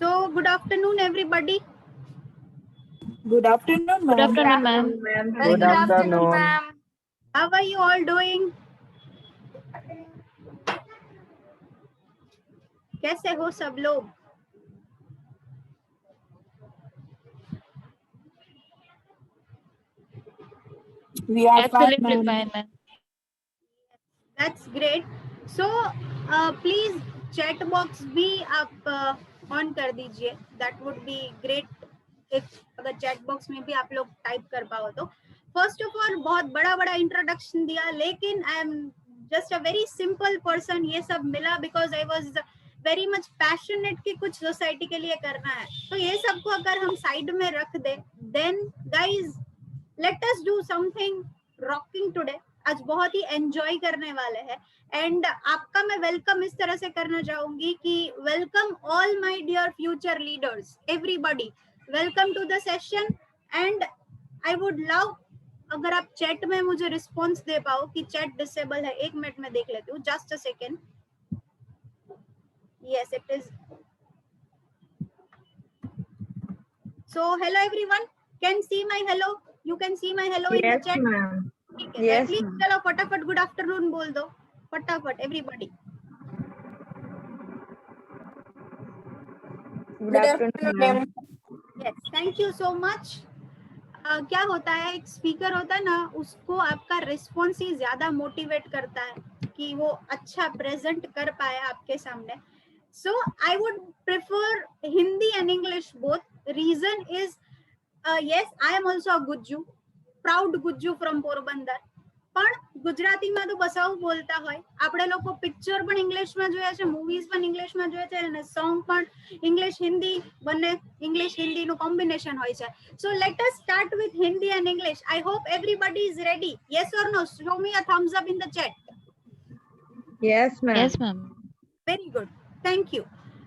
So, good afternoon, everybody. Good afternoon, Good ma'am. afternoon, ma'am. Very good afternoon, ma'am. How are you all doing? कैसे हो सब लोग? We are fine, Absolutely ma'am. fine, ma'am. That's great. So, please chat box भी आप on कर दीजिए. That would be great if अगर chat box में भी आप लोग टाइप कर पाओ तो. First of all, बहुत बड़ा इंट्रोडक्शन दिया, लेकिन I am just a very simple person. ये सब मिला because I was very much passionate कि कुछ सोसाइटी के लिए करना है. तो ये सबको अगर हम साइड में रख दे, then guys, let us do something rocking today. आज बहुत ही एंजॉय करने वाले हैं. एंड आपका मैं वेलकम इस तरह से करना चाहूंगी कि welcome all my dear future leaders, everybody, welcome to the session. And I would love अगर आप चैट में मुझे रिस्पॉन्स दे पाओ कि चैट डिसेबल है. 1 मिनट में देख लेती हूँ, just a second. Yes, it is. So hello everyone, can see my hello? You can see my hello in the chat? ma'am. ठीक है, Yes, प्लीज ma'am. चलो फटाफट गुड आफ्टरनून बोल दो, फटाफट everybody. Good afternoon, ma'am. Yes, thank you so much. क्या होता है, एक स्पीकर होता है ना, उसको आपका रिस्पॉन्स ही ज्यादा मोटिवेट करता है कि वो अच्छा प्रेजेंट कर पाए आपके सामने. So I would prefer Hindi and English both. Reason is yes, I am also a Gujju, proud Gujju from Porbandar. પણ ગુજરાતીમાં તો બસાવું બોલતા હોય. આપણે લોકો પિક્ચર પણ ઇંગ્લિશમાં જોયા છે, મૂવીઝ પણ ઇંગ્લિશમાં જોયા છે, અને સોંગ પણ ઇંગ્લિશ હિન્દી, બંને ઇંગ્લિશ હિન્દીનું કોમ્બિનેશન હોય છે. So let us start with Hindi and English. I hope everybody is ready. Yes or no? Show me a thumbs up in the chat. Yes, ma'am. Yes, ma'am. Very good. Thank you.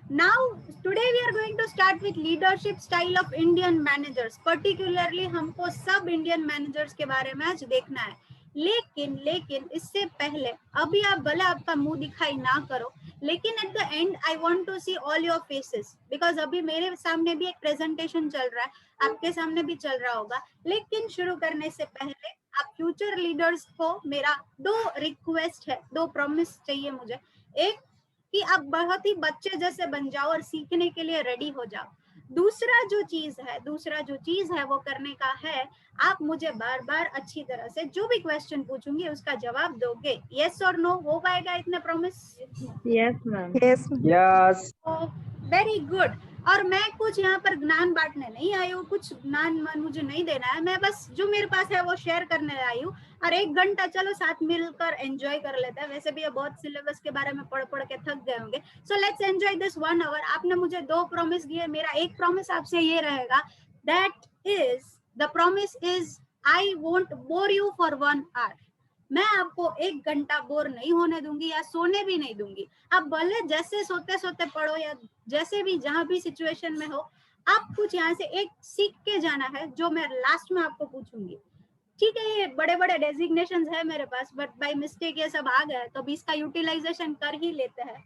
Now, today we are going to start with leadership style of Indian managers. Particularly, हमको सब Indian managers के बारे में आज देखना है. लेकिन इससे पहले, अभी आप भले आपका मुंह दिखाई ना करो, लेकिन at the end I want to see all your faces, because अभी मेरे सामने भी एक प्रेजेंटेशन चल रहा है, आपके सामने भी चल रहा होगा. लेकिन शुरू करने से पहले आप फ्यूचर लीडर्स को मेरा 2 रिक्वेस्ट है, 2 प्रॉमिस चाहिए मुझे. एक कि आप बहुत ही बच्चे जैसे बन जाओ और सीखने के लिए रेडी हो जाओ. दूसरा जो चीज है वो करने का है, आप मुझे बार बार अच्छी तरह से जो भी क्वेश्चन पूछूंगी उसका जवाब दोगे. यस और नो? हो पाएगा इतने promise? Yes, ma'am. Yes. Yes. Very good. और मैं कुछ यहाँ पर ज्ञान बांटने नहीं आई हूँ, कुछ ज्ञान मुझे नहीं देना है. मैं बस जो मेरे पास है वो शेयर करने आई हूँ. और 1 घंटा चलो साथ मिलकर एंजॉय कर लेते हैं. वैसे भी ये बहुत सिलेबस के बारे में पढ़ के थक गए होंगे. So let's enjoy this 1 hour. आपने मुझे 2 प्रॉमिस दिए. मेरा एक प्रॉमिस आपसे ये रहेगा, that is the promise is I won't bore you for 1 hour. मैं आपको 1 घंटा बोर नहीं होने दूंगी या सोने भी नहीं दूंगी. आप भले जैसे सोते सोते पढ़ो या जैसे भी जहां भी सिचुएशन में हो, आप कुछ यहाँ से एक सीख के जाना है जो मैं लास्ट में आपको पूछूंगी. ठीक है, ये बड़े बड़े डेजिग्नेशंस है मेरे पास, बट बाय मिस्टेक ये सब आ गए तो भी इसका यूटिलाइजेशन कर ही लेते हैं.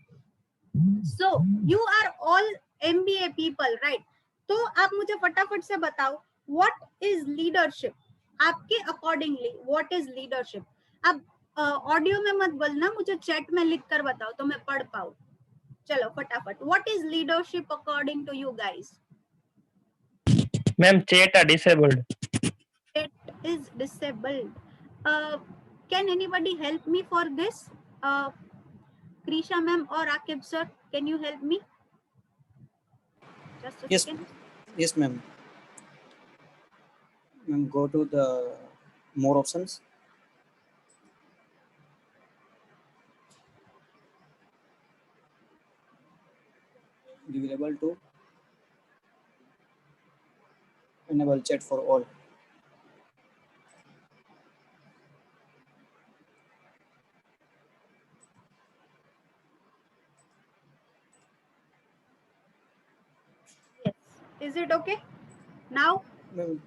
So you are all MBA people, right? तो आप मुझे फटाफट से बताओ, व्हाट इज लीडरशिप आपके अकॉर्डिंगली? What is leadership? आप ऑडियो में मत बोलना, मुझे चैट में लिख कर बताओ तो मैं पढ़ पाऊँ. चलो फटाफट, what is leadership according to you guys? Ma'am, chat are disabled. It is disabled. Can anybody help me for this? Krisha ma'am or Akib sir, can you help me? Just a Yes. second. Yes, ma'am. Ma'am, go to the more options. You will able to enable chat for all. Yes. Is it okay? Now Ma'am,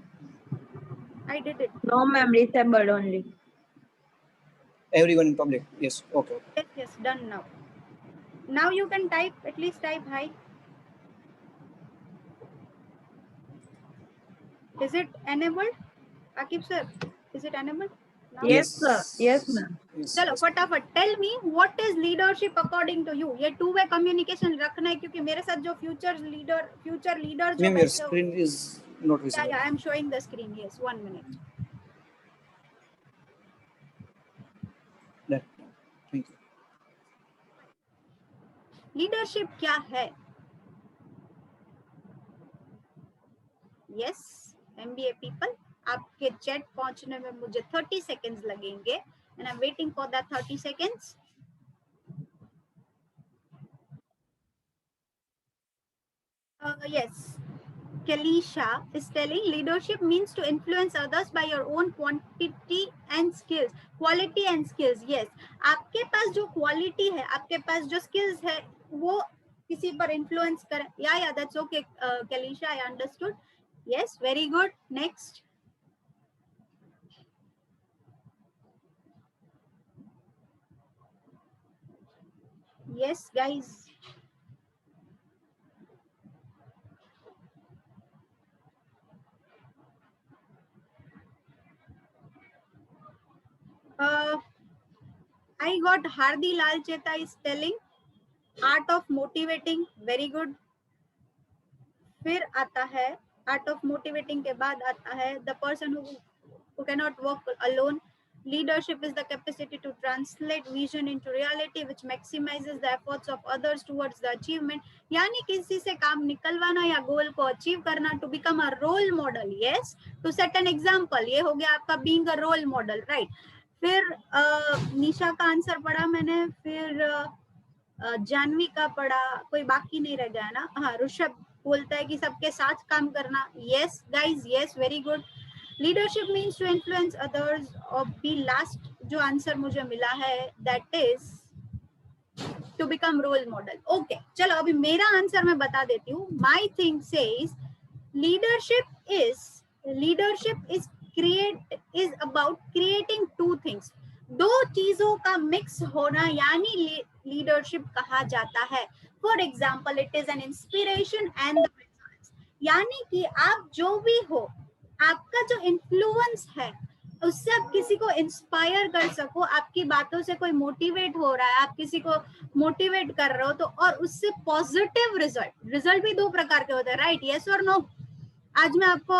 I did it. No, ma'am. Disabled only. everyone in public. Yes. Okay. Yes, done now. Now you can type, at least type hi. Is it enabled? Akib sir, is it enabled? No? Yes, sir. Yes, ma'am. Yes, चलो yes. फटाफट tell me what is leadership according to you. ये two way communication रखना है क्योंकि मेरे साथ जो future leader जो Ma'am, your बैठे हो. screen is not Yeah, visible. yeah, I am showing the screen. Yes, 1 minute. That. Thank you. Leadership क्या है? यस MBA पीपल, आपके चैट पहुंचने में मुझे 30 सेकेंड्स लगेंगे and I am waiting for that 30 seconds. Yes, Kalisha is telling leadership means to influence others by your own quantity and skills. Quality and skills, yes. आपके पास जो quality है, आपके पास जो skills है, वो किसी पर influence करे. Yeah, that's okay, Kalisha, I understood. Yes, very good. Next. Yes, guys. I got Hardi Lal Cheta is telling art of motivating, very good. फिर आता है art of motivating के बाद आता है the person who cannot work alone. Leadership is the capacity to translate vision into reality which maximizes the efforts of others towards the achievement. यानी किसी से काम निकलवाना या गोल को अचीव करना. to become a role model, yes, to set an example. ये हो गया आपका being a role model, right. फिर निशा का आंसर पढ़ा मैंने, फिर जानवी का पढ़ा, कोई बाकी नहीं रह गया ना. हाँ, ऋषभ बोलता है कि सबके साथ काम करना. Yes guys, yes, very good. Leadership means to influence others. और बी लास्ट जो आंसर मुझे मिला है that is to become role model. Okay, चलो अभी मेरा आंसर मैं बता देती हूँ. My thing says leadership is about creating two things. दो चीजों का मिक्स होना यानी लीडरशिप कहा जाता है. For example, it is an inspiration and the results. यानी कि आप जो भी हो, आपका जो इन्फ्लुएंस है उससे आप किसी को इंस्पायर कर सको. आपकी बातों से कोई मोटिवेट हो रहा है, आप किसी को मोटिवेट कर रहे हो तो, और उससे पॉजिटिव रिजल्ट भी दो प्रकार के होते हैं, राइट. यस और नो. आज मैं आपको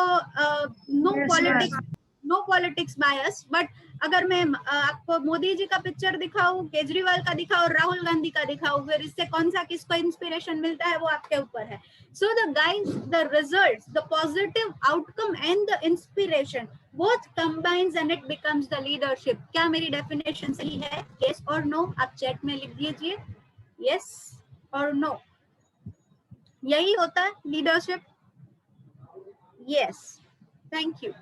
नो पॉलिटिक्स बायस, बट अगर मैं आपको मोदी जी का पिक्चर दिखाऊं, केजरीवाल का दिखाऊं, राहुल गांधी का दिखाऊं, फिर इससे कौन सा किसको इंस्पिरेशन मिलता है वो आपके ऊपर है. So the guys, the results, the positive outcome and the inspiration both combines and it becomes the leadership. क्या मेरी डेफिनेशन सही है? यस और नो आप चैट में लिख दीजिए. यस और नो. यही होता है लीडरशिप. Yes, thank you.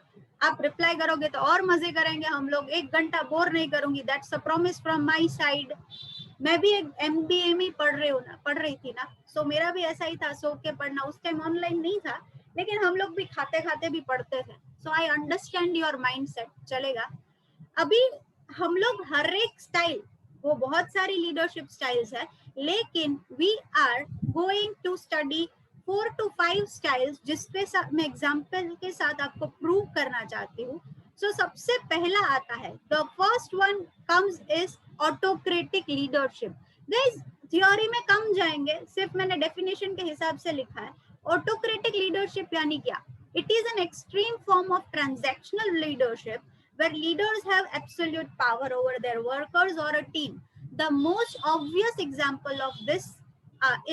आप रिप्लाई करोगे तो और मजे करेंगे हम लोग. 1 घंटा बोर नहीं करूंगी. That's a promise from my side. मैं भी एक MBA में पढ़ रही थी ना, सो मेरा भी ऐसा ही था, सो के पढ़ना. उस टाइम ऑनलाइन नहीं था, लेकिन हम लोग भी खाते खाते भी पढ़ते थे. सो आई अंडरस्टैंड योर माइंडसेट. चलेगा. अभी हम लोग हर एक स्टाइल, वो बहुत सारी लीडरशिप स्टाइल्स है, लेकिन we are going to study 4 to 5 styles जिसके साथ मैं एग्जाम्पल के साथ आपको प्रूव करना चाहती हूँ. सो सबसे पहला आता है, the first one comes is autocratic leadership. Guys, theory में कम जाएंगे, सिर्फ मैंने डेफिनेशन के हिसाब से लिखा है. ऑटोक्रेटिक लीडरशिप यानी क्या? It is an extreme form of transactional leadership where leaders have absolute power over their workers or a team. The most obvious example of this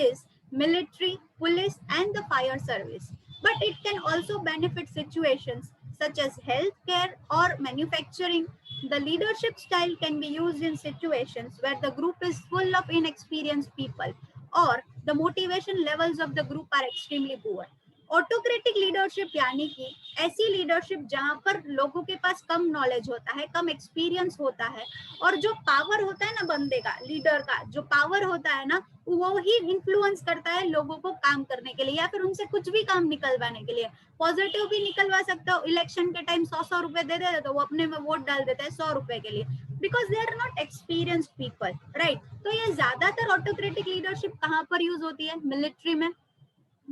is military, police, and the fire service. But it can also benefit situations such as healthcare or manufacturing. The leadership style can be used in situations where the group is full of inexperienced people or the motivation levels of the group are extremely poor. Autocratic leadership यानी कि ऐसी leadership जहां पर लोगों के पास कम knowledge होता है, कम experience होता है, और जो पावर होता है ना बंदे का, लीडर का जो पावर होता है ना, वो ही इन्फ्लुएंस करता है लोगों को काम करने के लिए या फिर उनसे कुछ भी काम निकलवाने के लिए. पॉजिटिव भी निकलवा सकते हो. इलेक्शन के टाइम 100 रुपए दे देते तो वो अपने में वोट डाल देता है 100 रुपए के लिए. Because they are not experienced people, right. तो ये ज्यादातर ऑटोक्रेटिक लीडरशिप कहाँ पर यूज होती है? मिलिट्री में,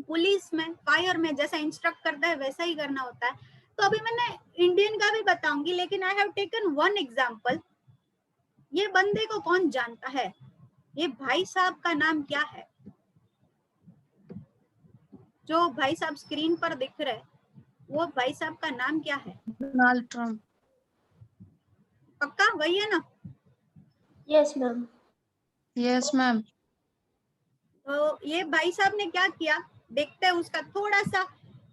पुलिस में, फायर में, जैसा इंस्ट्रक्ट करता है वैसा ही करना होता है। तो अभी मैंने इंडियन का भी बताऊंगी, लेकिन I have taken one example. ये बंदे को कौन जानता है? ये भाई साहब का नाम क्या है? जो भाई साहब स्क्रीन पर दिख रहे हैं, वो भाई साहब का नाम क्या है? Donald Trump. पक्का वही है ना? Yes ma'am. Yes ma'am. तो ये भाई साहब ने क्या किया, देखते हैं उसका थोड़ा सा।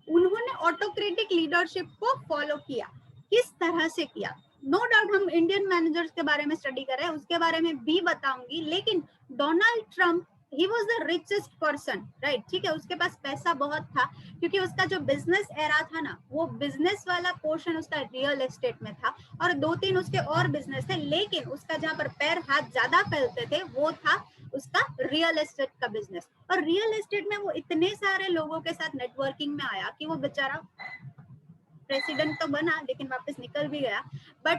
उन्होंने ऑटोक्रेटिक लीडरशिप को फॉलो किया। किस तरह से किया? नो डाउट हम इंडियन मैनेजर्स के बारे में स्टडी कर रहे हैं, उसके बारे में भी बताऊंगी, लेकिन Donald Trump he was the richest person, right, ठीक है। उसके पास पैसा बहुत था, क्योंकि उसका जो बिजनेस एरा था ना, वो बिजनेस वाला पोर्शन उसका रियल एस्टेट में था, और 2-3 उसके और बिजनेस थे, लेकिन उसका जहाँ पर पैर हाथ ज्यादा फैलते थे वो था उसका रियल एस्टेट का बिजनेस। और रियल एस्टेट में वो इतने सारे लोगों के साथ नेटवर्किंग में आया कि वो बेचारा प्रेसिडेंट तो बना लेकिन वापस निकल भी गया। बट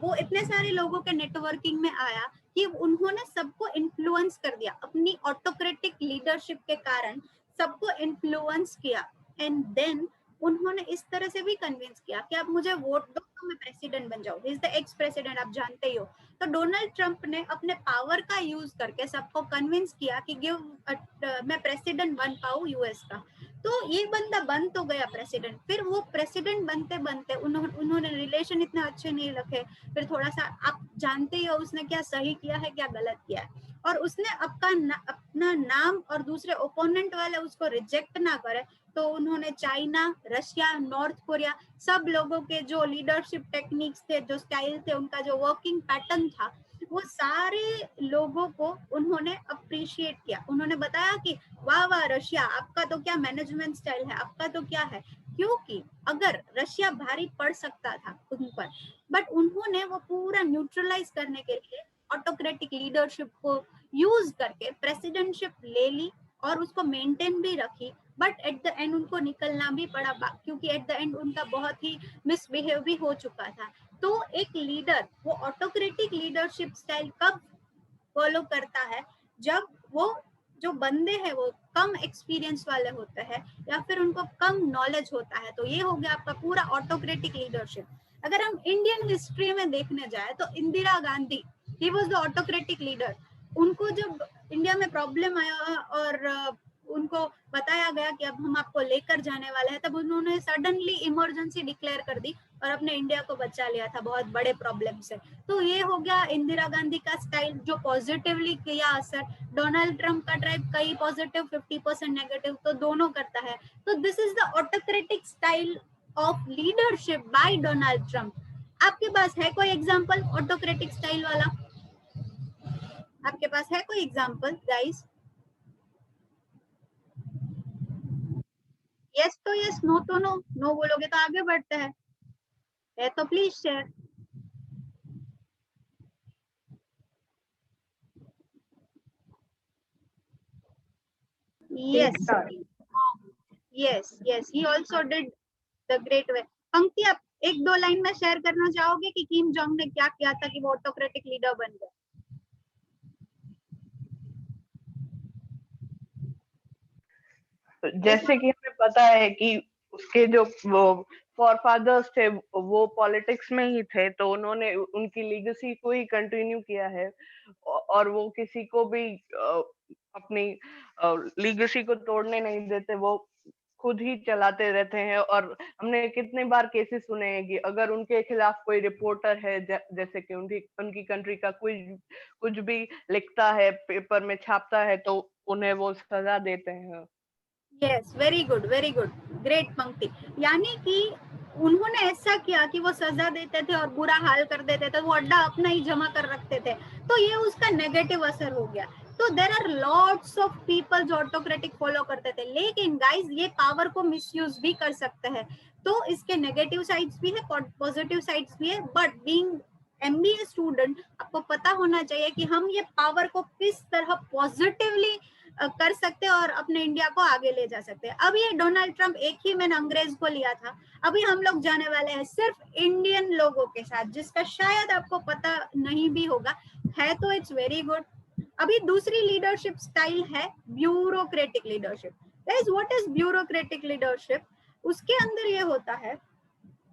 वो इतने सारे लोगों के नेटवर्किंग में आया कि उन्होंने सबको इन्फ्लुएंस कर दिया, अपनी ऑटोक्रेटिक लीडरशिप के कारण सबको इन्फ्लुएंस किया। एंड देन उन्होंने इस तरह से भी कन्विंस किया कि आप मुझे वोट दो तो मैं प्रेसिडेंट बन जाऊं। ही इज द एक्स प्रेसिडेंट, आप जानते ही हो। तो डोनाल्ड ट्रंप ने अपने पावर का यूज करके सबको कन्विंस किया कि मैं प्रेसिडेंट बन पाऊं यूएस का। तो ये बंदा बन तो गया प्रेसिडेंट, फिर वो प्रेसिडेंट बनते बनते उन्होंने रिलेशन इतने अच्छे नहीं रखे। फिर थोड़ा सा, आप जानते ही हो उसने क्या सही किया है क्या गलत किया है, और उसने अपना नाम और दूसरे ओपोनेंट वाले उसको रिजेक्ट ना करे, तो उन्होंने चाइना, रशिया, नॉर्थ कोरिया, सब लोगों के जो लीडरशिप टेक्निक्स थे, जो स्टाइल थे, उनका जो वर्किंग पैटर्न था, वो सारे लोगों को उन्होंने अप्रिशिएट किया। उन्होंने बताया कि वाह वाह रशिया, आपका तो क्या मैनेजमेंट स्टाइल है, आपका तो क्या है। क्योंकि अगर रशिया भारी पड़ सकता था उन पर, बट उन्होंने वो पूरा न्यूट्रलाइज करने के लिए ऑटोक्रेटिक लीडरशिप को यूज करके प्रेसिडेंटशिप ले ली और उसको मेंटेन भी रखी। बट एट द एंड उनको निकलना भी पड़ा, क्योंकि एट द एंड उनका बहुत ही मिसबिहेव भी हो चुका था। तो एक लीडर वो ऑटोक्रेटिक लीडरशिप स्टाइल कब फॉलो करता है? जब वो जो बंदे हैं वो कम एक्सपीरियंस वाले होते हैं या फिर उनको कम नॉलेज होता है। तो ये हो गया आपका पूरा ऑटोक्रेटिक लीडरशिप। अगर हम इंडियन हिस्ट्री में देखने जाए तो Indira Gandhi, he was the autocratic leader. उनको जब इंडिया में प्रॉब्लम आया और उनको बताया गया कि अब हम आपको लेकर जाने वाले हैं, तब उन्होंने सडनली इमरजेंसी डिक्लेयर कर दी और अपने इंडिया को बचा लिया था बहुत बड़े प्रॉब्लम से। तो ये हो गया इंदिरा गांधी का स्टाइल जो पॉजिटिवली किया असर। डोनाल्ड ट्रंप का ट्राइब कई पॉजिटिव 50% नेगेटिव तो दोनों करता है। तो this is the autocratic style of leadership by Donald Trump. आपके पास है कोई एग्जांपल ऑटोक्रेटिक स्टाइल वाला? आपके पास है कोई एग्जांपल गाइस? यस तो यस, नो तो नो। नो बोलोगे तो आगे बढ़ते हैं, है तो please share. Yes yes yes, he also did the great way. पंक्ति, आप 1-2 लाइन में शेयर करना चाहोगे कि किम जोंग ने क्या किया था कि वो ऑटोक्रेटिक लीडर बन गए? जैसे कि हमें पता है कि उसके जो वो फॉरफादर्स थे वो पॉलिटिक्स में ही थे, तो उन्होंने उनकी लीगेसी को ही कंटिन्यू किया है और वो किसी को भी अपनी लीगेसी को तोड़ने नहीं देते, वो खुद ही चलाते रहते हैं। और हमने कितने बार केसेस सुने हैं कि अगर उनके खिलाफ कोई रिपोर्टर है, जैसे कि उनकी कंट्री का कुछ भी लिखता है, पेपर में छापता है, तो उन्हें वो सजा देते हैं। यस, वेरी गुड, ग्रेट पंक्ति। यानी कि उन्होंने ऐसा किया कि वो सजा देते थे और बुरा हाल कर देते थे, वो अड्डा अपना ही जमा कर रखते थे, तो ये उसका नेगेटिव असर हो गया। तो there are lots of people जो ऑटोक्रेटिक फॉलो करते थे, लेकिन गाइस ये पावर को मिसयूज भी कर सकते हैं। तो इसके नेगेटिव साइड्स भी है, पॉजिटिव साइड्स भी है। बट बीइंग MBA स्टूडेंट, आपको पता होना चाहिए कि हम ये पावर को किस तरह पॉजिटिवली कर सकते हैं और अपने इंडिया को आगे ले जा सकते हैं। अभी ये डोनाल्ड ट्रम्प एक ही मैंने अंग्रेज को लिया था, अभी हम लोग जाने वाले हैं सिर्फ इंडियन लोगों के साथ, जिसका शायद आपको पता नहीं भी होगा, है तो इट्स वेरी गुड। अभी दूसरी लीडरशिप स्टाइल है bureaucratic leadership. Guys what is bureaucratic leadership? उसके अंदर ये होता है,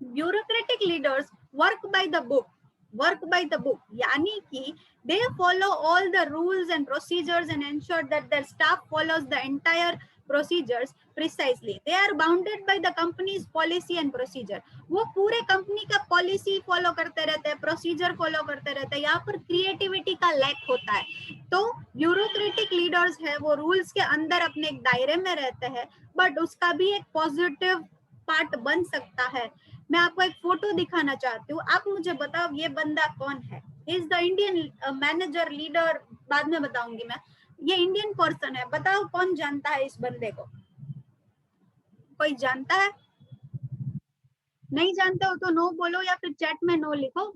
bureaucratic leaders work by the book, work by the book, यानी कि they follow all the rules and procedures and ensure that their staff follows the entire procedures precisely. They are bounded by the company's policy and procedure. वो पूरे company का policy follow करते रहते हैं, procedure follow करते रहते हैं। यहाँ पर क्रिएटिविटी का लैक होता है। तो ब्यूरोक्रेटिक लीडर्स है वो रूल्स के अंदर अपने एक दायरे में रहते हैं, बट उसका भी एक पॉजिटिव पार्ट बन सकता है। मैं आपको एक फोटो दिखाना चाहती हूँ, आप मुझे बताओ ये बंदा कौन है? Is the Indian manager leader, बाद में बताऊंगी मैं। ये इंडियन पर्सन है, बताओ कौन जानता है इस बंदे को? कोई जानता है? नहीं जानते हो तो नो बोलो या फिर चैट में नो लिखो।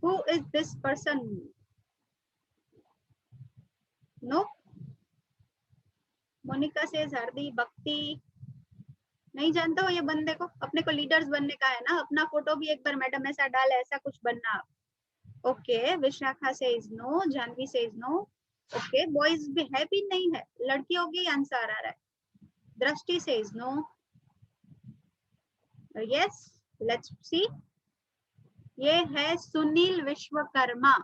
Who is this person? No? Monika से हार्दी, भक्ति, नहीं जानते हो ये बंदे को? अपने को लीडर्स बनने का है ना, अपना फोटो भी एक बार मैडम ऐसा डाल, ऐसा कुछ बनना। ओके, विशाखा से इज नो, जानवी से इज नो। ओके, बॉयज भी है भी नहीं है, लड़कियों की आंसर आ रहा है। दृष्टि से is no. Yes, let's see. ये है सुनील विश्वकर्मा,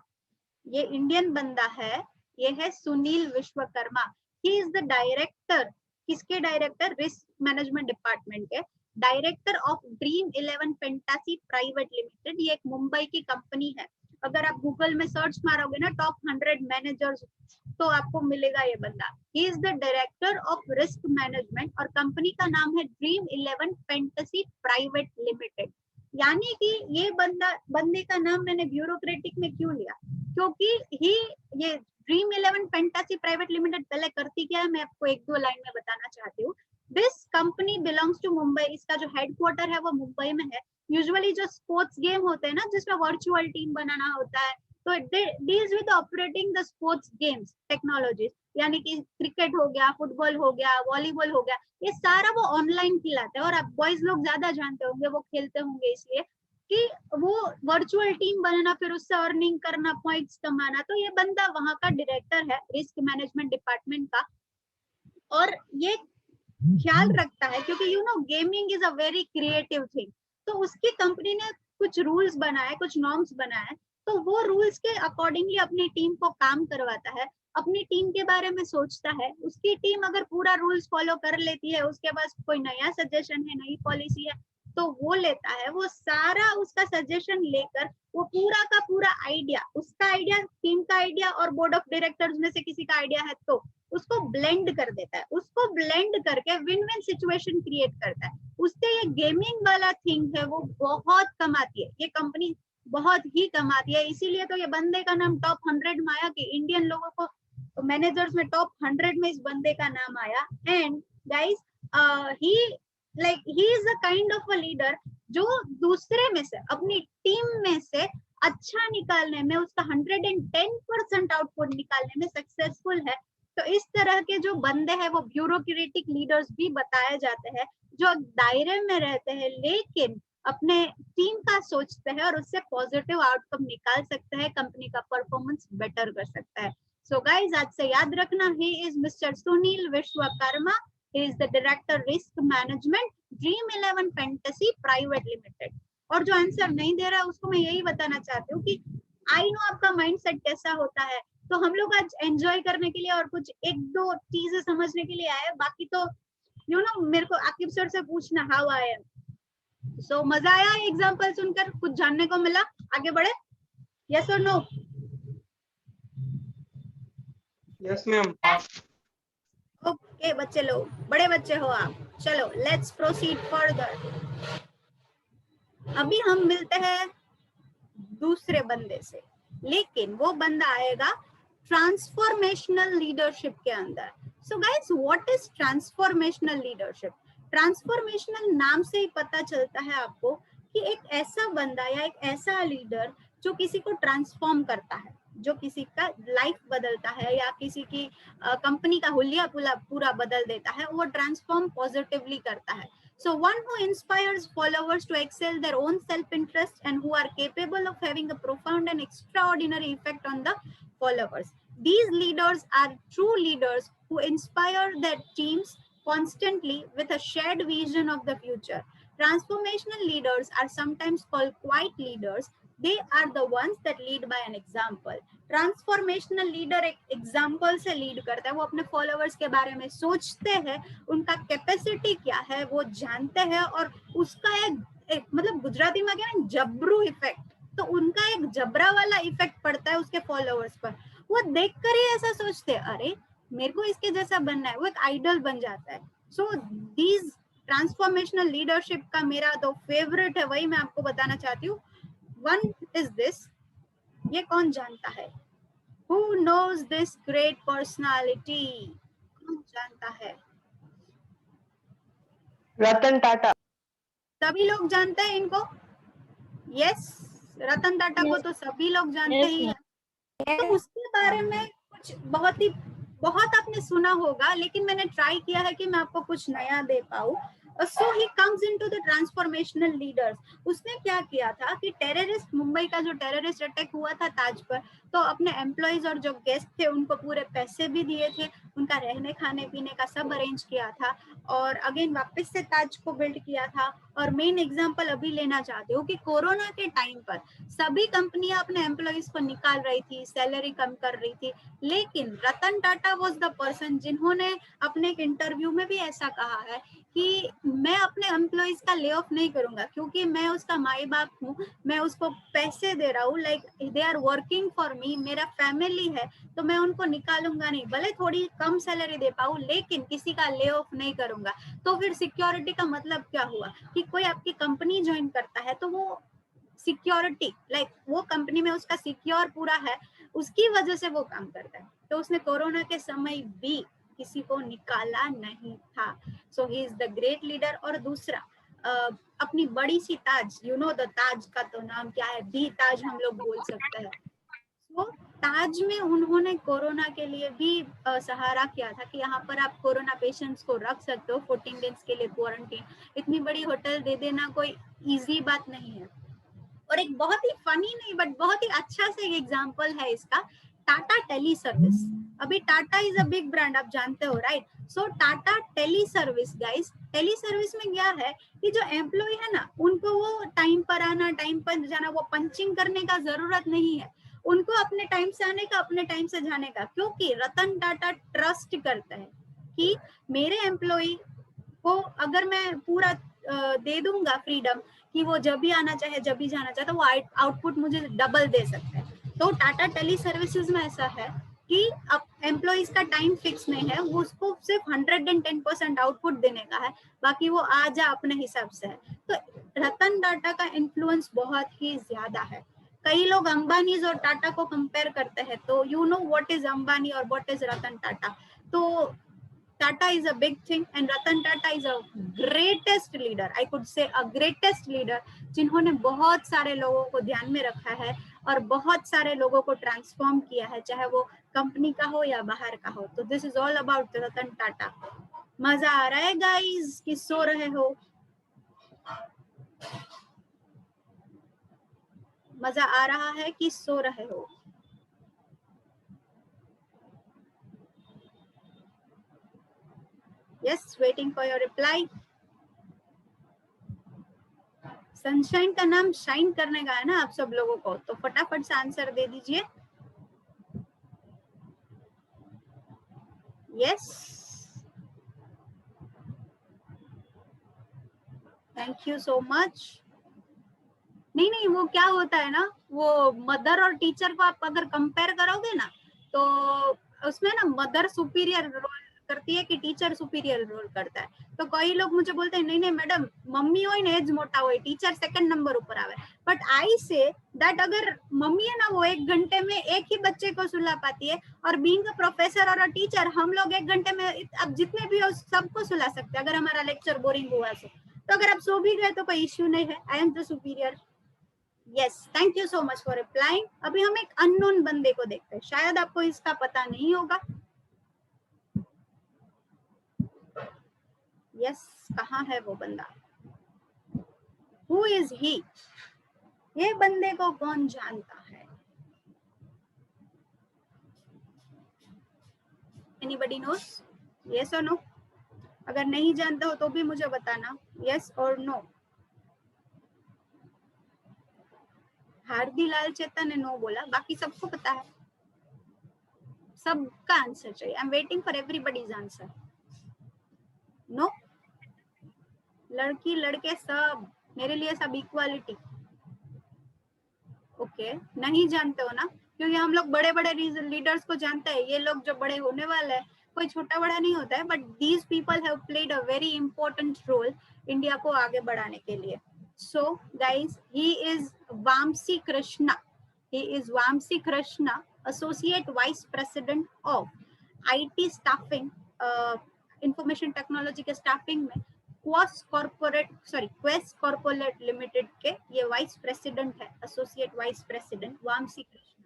ये इंडियन बंदा है, ये है सुनील विश्वकर्मा। ही इज द डायरेक्टर, किसके डायरेक्टर? रिस्क मैनेजमेंट डिपार्टमेंट के director of dream 11 fantasy private limited. ये एक मुंबई की कंपनी है। अगर आप गूगल में सर्च मारोगे ना टॉप 100 मैनेजर्स, तो आपको मिलेगा ये बंदा। ही is the director of risk management और कंपनी का नाम है ड्रीम 11 फैंटेसी प्राइवेट लिमिटेड। यानी कि ये बंदे का नाम मैंने ब्यूरोक्रेटिक में क्यों लिया? क्योंकि ये ड्रीम 11 फैंटेसी प्राइवेट लिमिटेड पहले करती क्या है, मैं आपको एक दो लाइन में बताना चाहती हूँ। This company belongs to Mumbai, इसका जो हेडक्वार्टर है वो मुंबई में है। यूजुअली जो स्पोर्ट्स गेम होते हैं ना, जिसमें वर्चुअल टीम बनाना होता है, तो deals with operating the sports games technologies, यानी कि क्रिकेट हो गया, फुटबॉल हो गया, वॉलीबॉल हो गया, ये सारा वो ऑनलाइन खिलाते हैं। और आप बॉयज लोग ज्यादा जानते होंगे, वो खेलते होंगे, इसलिए कि वो वर्चुअल टीम बनाना, फिर उससे अर्निंग करना, पॉइंट्स कमाना। तो ये बंदा वहां का डायरेक्टर है रिस्क मैनेजमेंट डिपार्टमेंट का, और ये ख्याल रखता है, क्योंकि you know gaming is a very creative thing. तो उसकी कंपनी ने कुछ रूल्स बनाए, कुछ नॉर्म्स बनाए, तो वो रूल्स के अकॉर्डिंगली अपनी टीम को काम करवाता है, अपनी टीम के बारे में सोचता है। उसकी टीम अगर पूरा रूल्स फॉलो कर लेती है, उसके पास कोई नया सजेशन है, नई पॉलिसी है, तो वो लेता है, वो सारा उसका सजेशन लेकर वो पूरा का पूरा आइडिया, उसका आइडिया, टीम का आइडिया और बोर्ड ऑफ डायरेक्टर्स में से किसी का आइडिया है तो उसको ब्लेंड कर देता है। उसको ब्लेंड करके विन विन सिचुएशन क्रिएट करता है। उससे ये गेमिंग वाला थिंग है वो बहुत कमाती है, ये कंपनी बहुत ही कमाती है। इसीलिए तो ये बंदे का नाम टॉप 100 में आया, कि इंडियन लोगों को मैनेजर्स में टॉप 100 में इस बंदे का नाम आया। And guys, he is a kind of a leader जो दूसरे में से, अपनी टीम में से अच्छा निकालने में, उसका 110% आउटपुट निकालने में सक्सेसफुल है। तो इस तरह के जो बंदे हैं वो ब्यूरोक्रेटिक लीडर्स भी बताए जाते हैं, जो दायरे में रहते हैं लेकिन अपने टीम का सोचते हैं और उससे पॉजिटिव आउटकम निकाल सकते हैं, कंपनी का परफॉर्मेंस बेटर कर सकता है। सो गाइस, आज से याद रखना, ही is mister Sunil Vishwakarma, he is the director risk management Dream 11 Fantasy Private Limited। और जो आंसर नहीं दे रहा है उसको मैं यही बताना चाहती हूँ कि आई नो आपका माइंडसेट कैसा होता है। तो हम लोग आज एंजॉय करने के लिए और कुछ एक दो चीजें समझने के लिए आए, बाकी तो यू नो मेरे को आकिब सर से पूछना हाउ आई एम। सो मजा आया एग्जांपल सुनकर, कुछ जानने को मिला? आगे बढ़े, यस और नो? Yes ma'am. ओके बच्चे लोग, बड़े बच्चे हो आप, चलो लेट्स प्रोसीड फर्दर। अभी हम मिलते हैं दूसरे बंदे से, लेकिन वो बंदा आएगा ट्रांसफॉर्मेशनल लीडरशिप के अंदर। So guys, what is transformational leadership? Transformational नाम से ही पता चलता है आपको कि एक ऐसा बंदा या एक ऐसा लीडर जो किसी को ट्रांसफॉर्म करता है। जो किसी का लाइफ बदलता है या किसी की कंपनी का हुलिया पूरा बदल देता है, वो ट्रांसफॉर्म पॉजिटिवली करता है. So one who inspires followers to excel their own self-interest and who are capable of having a profound and extraordinary effect on the followers. These leaders are true leaders who inspire their teams constantly with a shared vision of the future. Transformational leaders are sometimes called quiet leaders. They are the ones that lead by an example. Transformational leader एक example से lead करता है. वो अपने followers के बारे में सोचते हैं, उनका कैपेसिटी क्या है वो जानते हैं, और उसका एक मतलब गुजराती में क्या है, जबरू इफेक्ट. तो उनका एक जबरा वाला इफेक्ट पड़ता है उसके फॉलोअर्स पर. वो देखकर ही ऐसा सोचते हैं, अरे मेरे को इसके जैसा बनना है. वो एक आइडल बन जाता है. सो दीज ट्रांसफॉर्मेशनल लीडरशिप का मेरा तो फेवरेट है, वही मैं आपको बताना चाहती हूँ. वन इज दिस, ये कौन जानता है? Who knows this great personality? कौन जानता है? रतन टाटा. सभी लोग जानते हैं इनको? यस, रतन टाटा को तो सभी लोग जानते ही हैं. तो उसके बारे में कुछ बहुत आपने सुना होगा, लेकिन मैंने ट्राई किया है कि मैं आपको कुछ नया दे पाऊँ. So he comes into the transformational leaders. उसने क्या किया था कि टेररिस्ट, मुंबई का जो टेररिस्ट अटैक हुआ था ताज पर, तो अपने एम्प्लॉइज और जो गेस्ट थे उनको पूरे पैसे भी दिए थे, उनका रहने खाने पीने का सब अरेंज किया था, और अगेन वापस से ताज को बिल्ड किया था. और मेन एग्जांपल अभी लेना चाहती हूँ कि कोरोना के टाइम पर सभी कंपनियां अपने एम्प्लॉइज को निकाल रही थी, सैलरी कम कर रही थी, लेकिन Ratan Tata was the person जिन्होंने अपने एक इंटरव्यू में भी ऐसा कहा है कि मैं अपने एम्प्लॉइज का ले ऑफ नहीं करूंगा, क्योंकि मैं उसका माई बाप हूँ, मैं उसको पैसे दे रहा हूँ, like they are working for me, मेरा फैमिली है, तो मैं उनको निकालूंगा नहीं. भले थोड़ी कम सैलरी दे पाऊँ, लेकिन किसी का ले ऑफ नहीं करूंगा. तो फिर सिक्योरिटी का मतलब क्या हुआ कि कोई आपकी कंपनी ज्वाइन करता है तो वो सिक्योरिटी, लाइक वो कंपनी में उसका सिक्योर पूरा है, उसकी वजह से वो काम करता है. तो उसने कोरोना के समय भी किसी को निकाला नहीं था. So he is the great leader. और दूसरा, अपनी बड़ी सी Taj, you know the Taj का तो नाम क्या है, दी ताज हम लोग बोल सकते हैं. तो ताज में उन्होंने कोरोना के लिए भी सहारा किया था कि यहाँ पर आप कोरोना पेशेंट्स को रख सकते हो 14 डेज के लिए क्वारंटीन. इतनी बड़ी होटल दे देना कोई इजी बात नहीं है. और एक बहुत ही फनी नहीं बट बहुत ही अच्छा से एग्जांपल है इसका, टाटा टेली सर्विस. अभी Tata is a big brand, आप जानते हो, right? So Tata tele service guys, tele service में क्या है कि जो एम्प्लॉय है ना, उनको वो टाइम पर आना, टाइम पर जाना, वो पंचिंग करने का जरूरत नहीं है. उनको अपने टाइम से आने का, अपने टाइम से जाने का, क्योंकि रतन टाटा ट्रस्ट करता है कि मेरे एम्प्लॉय को अगर मैं पूरा दे दूंगा फ्रीडम कि वो जब भी आना चाहे, जब भी जाना चाहे, तो वो आउटपुट मुझे डबल दे सकते हैं. तो टाटा टेली सर्विसेज में ऐसा है कि अब एम्प्लॉइज का टाइम फिक्स नहीं है, वो उसको सिर्फ 110% आउटपुट देने का है, बाकी वो आ जा अपने हिसाब से है. तो रतन टाटा का इन्फ्लुएंस बहुत ही ज्यादा है. कई लोग अंबानी और टाटा को कंपेयर करते हैं, तो you know what is Ambani और व्हाट इज रतन टाटा. तो Tata is a big thing and Ratan Tata is a greatest leader. I could say a greatest leader जिन्होंने बहुत सारे लोगों को ध्यान में रखा है और बहुत सारे लोगों को ट्रांसफॉर्म किया है, चाहे वो कंपनी का हो या बाहर का हो. तो this is all about Ratan Tata. मजा आ रहा है गाइस कि सो रहे हो? मजा आ रहा है कि सो रहे हो? Yes, waiting for your reply. Sunshine का नाम शाइन करने का है ना आप सब लोगों को, तो फटाफट से आंसर दे दीजिए. Yes, thank you so much. नहीं, वो क्या होता है ना, वो मदर और टीचर को आप अगर कंपेयर करोगे ना, तो उसमें ना मदर सुपीरियर रोल करती है कि टीचर सुपीरियर रोल करता है. तो कई लोग मुझे बोलते हैं नहीं मैडम, मम्मी हो ने एज मोटा हो, टीचर सेकंड नंबर ऊपर आवे. बट आई से दैट अगर मम्मी है ना, वो 1 घंटे में एक ही बच्चे को सुला पाती है, और बीइंग अ प्रोफेसर और अ टीचर हम लोग 1 घंटे में अब जितने भी हो सबको सुला सकते हैं. अगर हमारा लेक्चर बोरिंग हुआ तो अगर आप सो भी गए तो कोई इश्यू नहीं है. I am the superior. Yes, thank you so much for replying. अभी हम एक अननोन बंदे को देखते हैं, शायद आपको इसका पता नहीं होगा। यस, कहाँ है वो बंदा? Who is he? ये बंदे को कौन जानता है? Anybody knows? यस और नो? अगर नहीं जानते हो तो भी मुझे बताना, यस और नो। हार्दी लाल चेतन ने नो बोला, बाकी सबको पता है, सबका आंसर चाहिए। I am waiting for everybody's answer. No? लड़की लड़के सब, मेरे लिए सब इक्वालिटी। ओके, नहीं जानते हो ना, क्योंकि हम लोग बड़े बड़े लीडर्स को जानते हैं। ये लोग जो बड़े होने वाले हैं, कोई छोटा बड़ा नहीं होता है, but these people have played a very important role India को आगे बढ़ाने के लिए। So guys, he is Vamsi Krishna. He is Vamsi Krishna, associate vice president of IT staffing, information technology के स्टाफिंग में क्वेस्ट कॉर्पोरेट लिमिटेड के ये वाइस प्रेसिडेंट है, associate vice president Vamsi Krishna.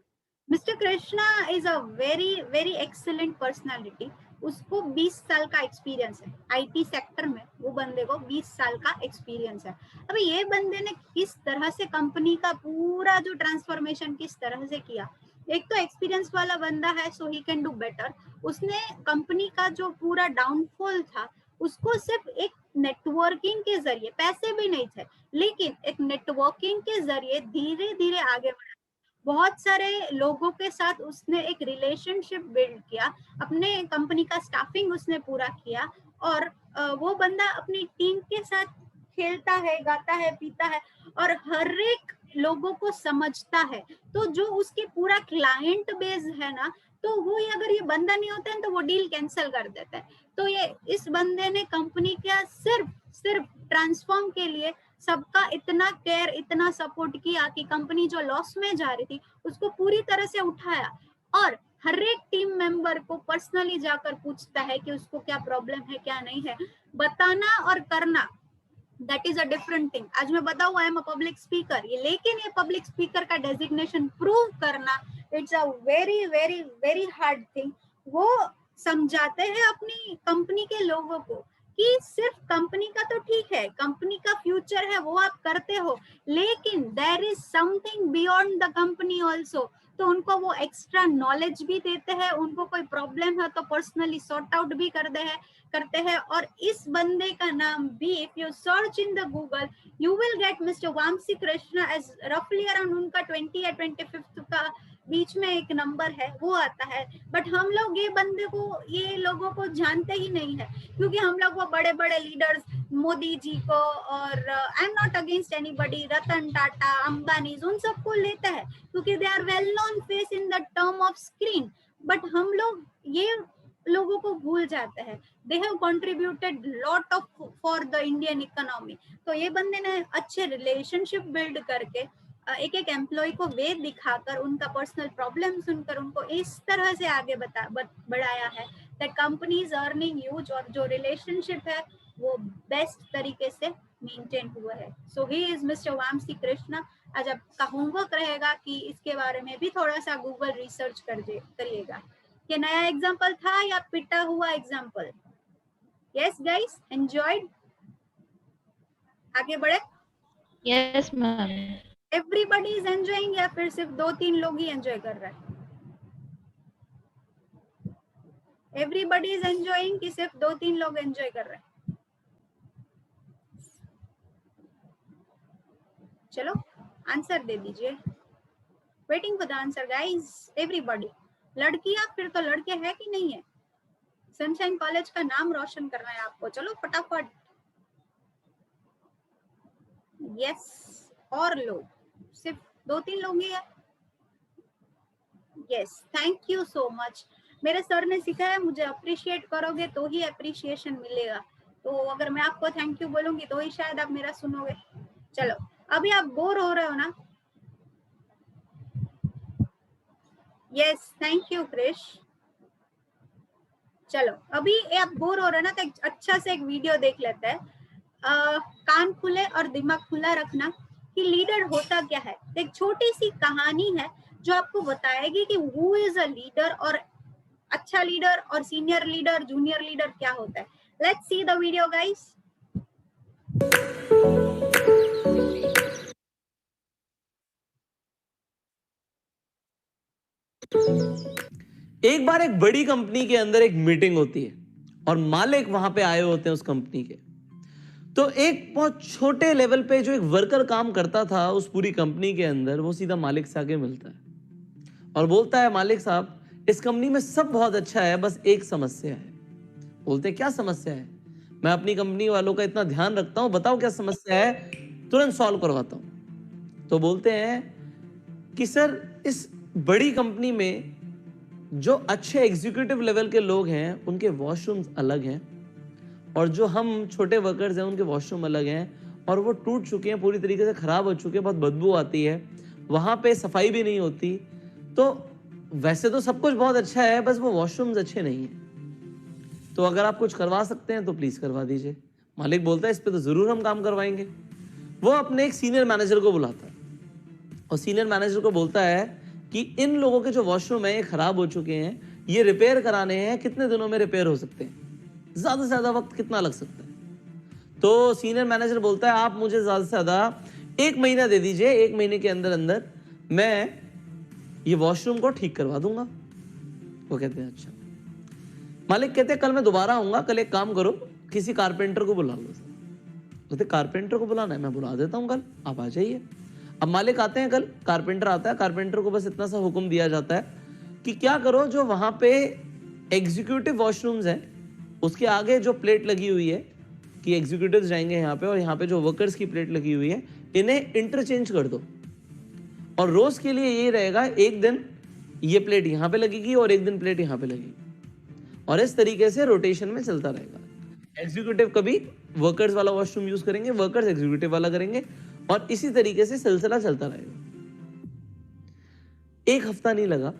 Mister Krishna is a very very excellent personality. उसको 20 साल का एक्सपीरियंस है IT sector में। वो बंदे को 20 साल का एक्सपीरियंस है। अभी ये बंदे ने किस तरह से कंपनी का पूरा जो ट्रांसफॉर्मेशन किस तरह से किया, एक तो एक्सपीरियंस वाला बंदा है, so he can do better. उसने कंपनी का जो पूरा डाउनफॉल था, उसको सिर्फ एक नेटवर्किंग के जरिए, पैसे भी नहीं थे, लेकिन एक नेटवर्किंग के जरिए धीरे धीरे आगे बढ़ा। बहुत सारे लोगों के साथ उसने एक रिलेशनशिप बिल्ड किया, अपने कंपनी का स्टाफिंग उसने पूरा किया, और वो बंदा अपनी टीम के साथ खेलता है, गाता है, पीता है, और हर एक लोगों को समझता है। तो जो उसकी पूरा क्लाइंट बेस है ना, तो वो अगर ये बंदा नहीं होता है तो वो डील कैंसिल कर देता है। तो ये इस बंदे ने कंपनी का सिर्फ ट्रांसफॉर्म के लिए सबका इतना केयर, इतना सपोर्ट किया कि कंपनी जो लॉस में जा रही थी उसको पूरी तरह से उठाया, और हर एक टीम मेंबर को पर्सनली जाकर पूछता है कि उसको क्या प्रॉब्लम है, क्या नहीं है। बताना और करना, that is a different thing. आज मैं बताऊँ I am a public speaker, लेकिन ये पब्लिक स्पीकर का डेजिग्नेशन प्रूव करना, it's a very very very hard thing. वो समझाते हैं अपनी कंपनी के लोगों को कि सिर्फ कंपनी का तो ठीक है, कंपनी का फ्यूचर है, वो आप करते हो, लेकिन there is something beyond the company also. तो उनको वो एक्स्ट्रा नॉलेज भी देते हैं, उनको कोई प्रॉब्लम है तो पर्सनली सॉर्ट आउट भी करते हैं। और इस बंदे का नाम भी, if you search in the Google, you will get mister Vamsi Krishna as रफली अराउंड उनका 20 या 25 का बीच में एक नंबर है, वो आता है। बट हम लोग ये बंदे को, ये लोगों को जानते ही नहीं है, क्योंकि हम लोग वो बड़े बड़े लीडर्स, मोदी जी को, और I am not against anybody, Ratan Tata, Ambani, उन सबको लेते हैं क्योंकि they are well known face in the term of screen. But हम लोग ये लोगों को भूल जाते हैं। They have contributed lot of for the Indian economy. तो ये बंदे ने अच्छे रिलेशनशिप बिल्ड करके एक एक एम्प्लॉय को वे दिखाकर, उनका पर्सनल प्रॉब्लम सुनकर उनको इस तरह से आगे बढ़ाया है that company is earning huge, और जो रिलेशनशिप है वो बेस्ट तरीके से मेंटेन हुआ है। So he is mister Vamsi Krishna. आज आपका होमवर्क रहेगा कि इसके बारे में भी थोड़ा सा गूगल रिसर्च करिएगा। ये नया एग्जाम्पल था या पिटा हुआ एग्जाम्पल? Yes guys, enjoyed? आगे बढ़े? Yes, ma'am. Everybody is enjoying या फिर सिर्फ 2-3 लोग ही एंजॉय कर रहे हैं? एवरीबडी इज एंजॉयिंग कि सिर्फ 2-3 लोग एंजॉय कर रहे हैं? चलो आंसर दे दीजिए। Waiting for the answer guys, everybody. लड़कियां फिर तो लड़के हैं कि नहीं है? सनशाइन कॉलेज का नाम रोशन करना है आपको, चलो फटाफट। यस, और लोग सिर्फ 2-3 लोग ही है? Yes, thank you so much. मेरे सर ने सिखाया, मुझे अप्रिशिएट करोगे तो ही अप्रिशिएशन मिलेगा। तो अगर मैं आपको थैंक यू बोलूंगी तो ही शायद आप मेरा सुनोगे। चलो, अभी आप बोर हो रहे हो ना? Yes, thank you Krish. चलो, अभी आप बोर हो रहे हो ना, तो अच्छा से एक वीडियो देख लेते हैं। कान खुले और दिमाग खुला रखना कि लीडर होता क्या है। एक छोटी सी कहानी है जो आपको बताएगी कि हु इज अ लीडर, और अच्छा लीडर और सीनियर लीडर, जूनियर लीडर क्या होता है। Let's see the video guys. एक बार एक बड़ी कंपनी के अंदर एक मीटिंग होती है और मालिक वहां पे आए होते हैं उस कंपनी के। तो एक बहुत छोटे लेवल पे जो एक वर्कर काम करता था उस पूरी कंपनी के अंदर, वो सीधा मालिक से आके मिलता है और बोलता है, मालिक साहब इस कंपनी में सब बहुत अच्छा है, बस एक समस्या है। बोलते क्या समस्या है? मैं अपनी कंपनी वालों का इतना ध्यान रखता हूं, बताओ क्या समस्या है, तुरंत सॉल्व करवाता हूं। तो बोलते हैं कि सर इस बड़ी कंपनी में जो अच्छे एग्जीक्यूटिव लेवल के लोग हैं उनके वॉशरूम्स अलग हैं, और जो हम छोटे वर्कर्स हैं उनके वॉशरूम अलग हैं, और वो टूट चुके हैं, पूरी तरीके से खराब हो चुके हैं, बहुत बदबू आती है, वहां पे सफाई भी नहीं होती। तो वैसे तो सब कुछ बहुत अच्छा है, बस वो वॉशरूम्स अच्छे नहीं हैं। तो अगर आप कुछ करवा सकते हैं तो प्लीज करवा दीजिए। मालिक बोलता है इस पे तो जरूर हम काम करवाएंगे। वो अपने एक सीनियर मैनेजर को बुलाता है और सीनियर मैनेजर को बोलता है कि इन लोगों के जो वॉशरूम है ये खराब हो चुके हैं, ये रिपेयर कराने हैं, कितने दिनों में रिपेयर हो सकते हैं, ज्यादा से ज्यादा वक्त कितना लग सकता है। तो सीनियर मैनेजर बोलता है आप मुझे ज्यादा से ज्यादा 1 महीना दे दीजिए, 1 महीने के अंदर अंदर मैं ये वॉशरूम को ठीक करवा दूंगा। वो कहते हैं अच्छा। मालिक कहते हैं कल मैं दोबारा आऊंगा, कल एक काम करो किसी कारपेंटर को बुला लो। कहते कारपेंटर को बुलाना है, मैं बुला देता हूं, कल आप आ जाइए। अब मालिक आते हैं, कल कारपेंटर आता है, कारपेंटर को बस इतना सा हुक्म दिया जाता है कि क्या करो, जो वहां पे एग्जीक्यूटिव वॉशरूम्स हैं उसके आगे जो प्लेट लगी हुई है कि एग्जीक्यूटिव्स जाएंगे यहाँ पे, और यहाँ पे जो वर्कर्स की प्लेट लगी हुई है, इन्हें इंटरचेंज कर दो। और रोज के लिए ये रहेगा, एक दिन ये प्लेट यहाँ पे लगेगी और एक दिन प्लेट यहाँ पे लगेगी, और इस तरीके से रोटेशन में चलता रहेगा। एग्जीक्यूटिव कभी वर्कर्स वाला वॉशरूम यूज करेंगे, वर्कर्स एग्जीक्यूटिव वाला करेंगे, और इसी तरीके से सिलसिला चलता रहेगा। 1 हफ्ता नहीं लगा,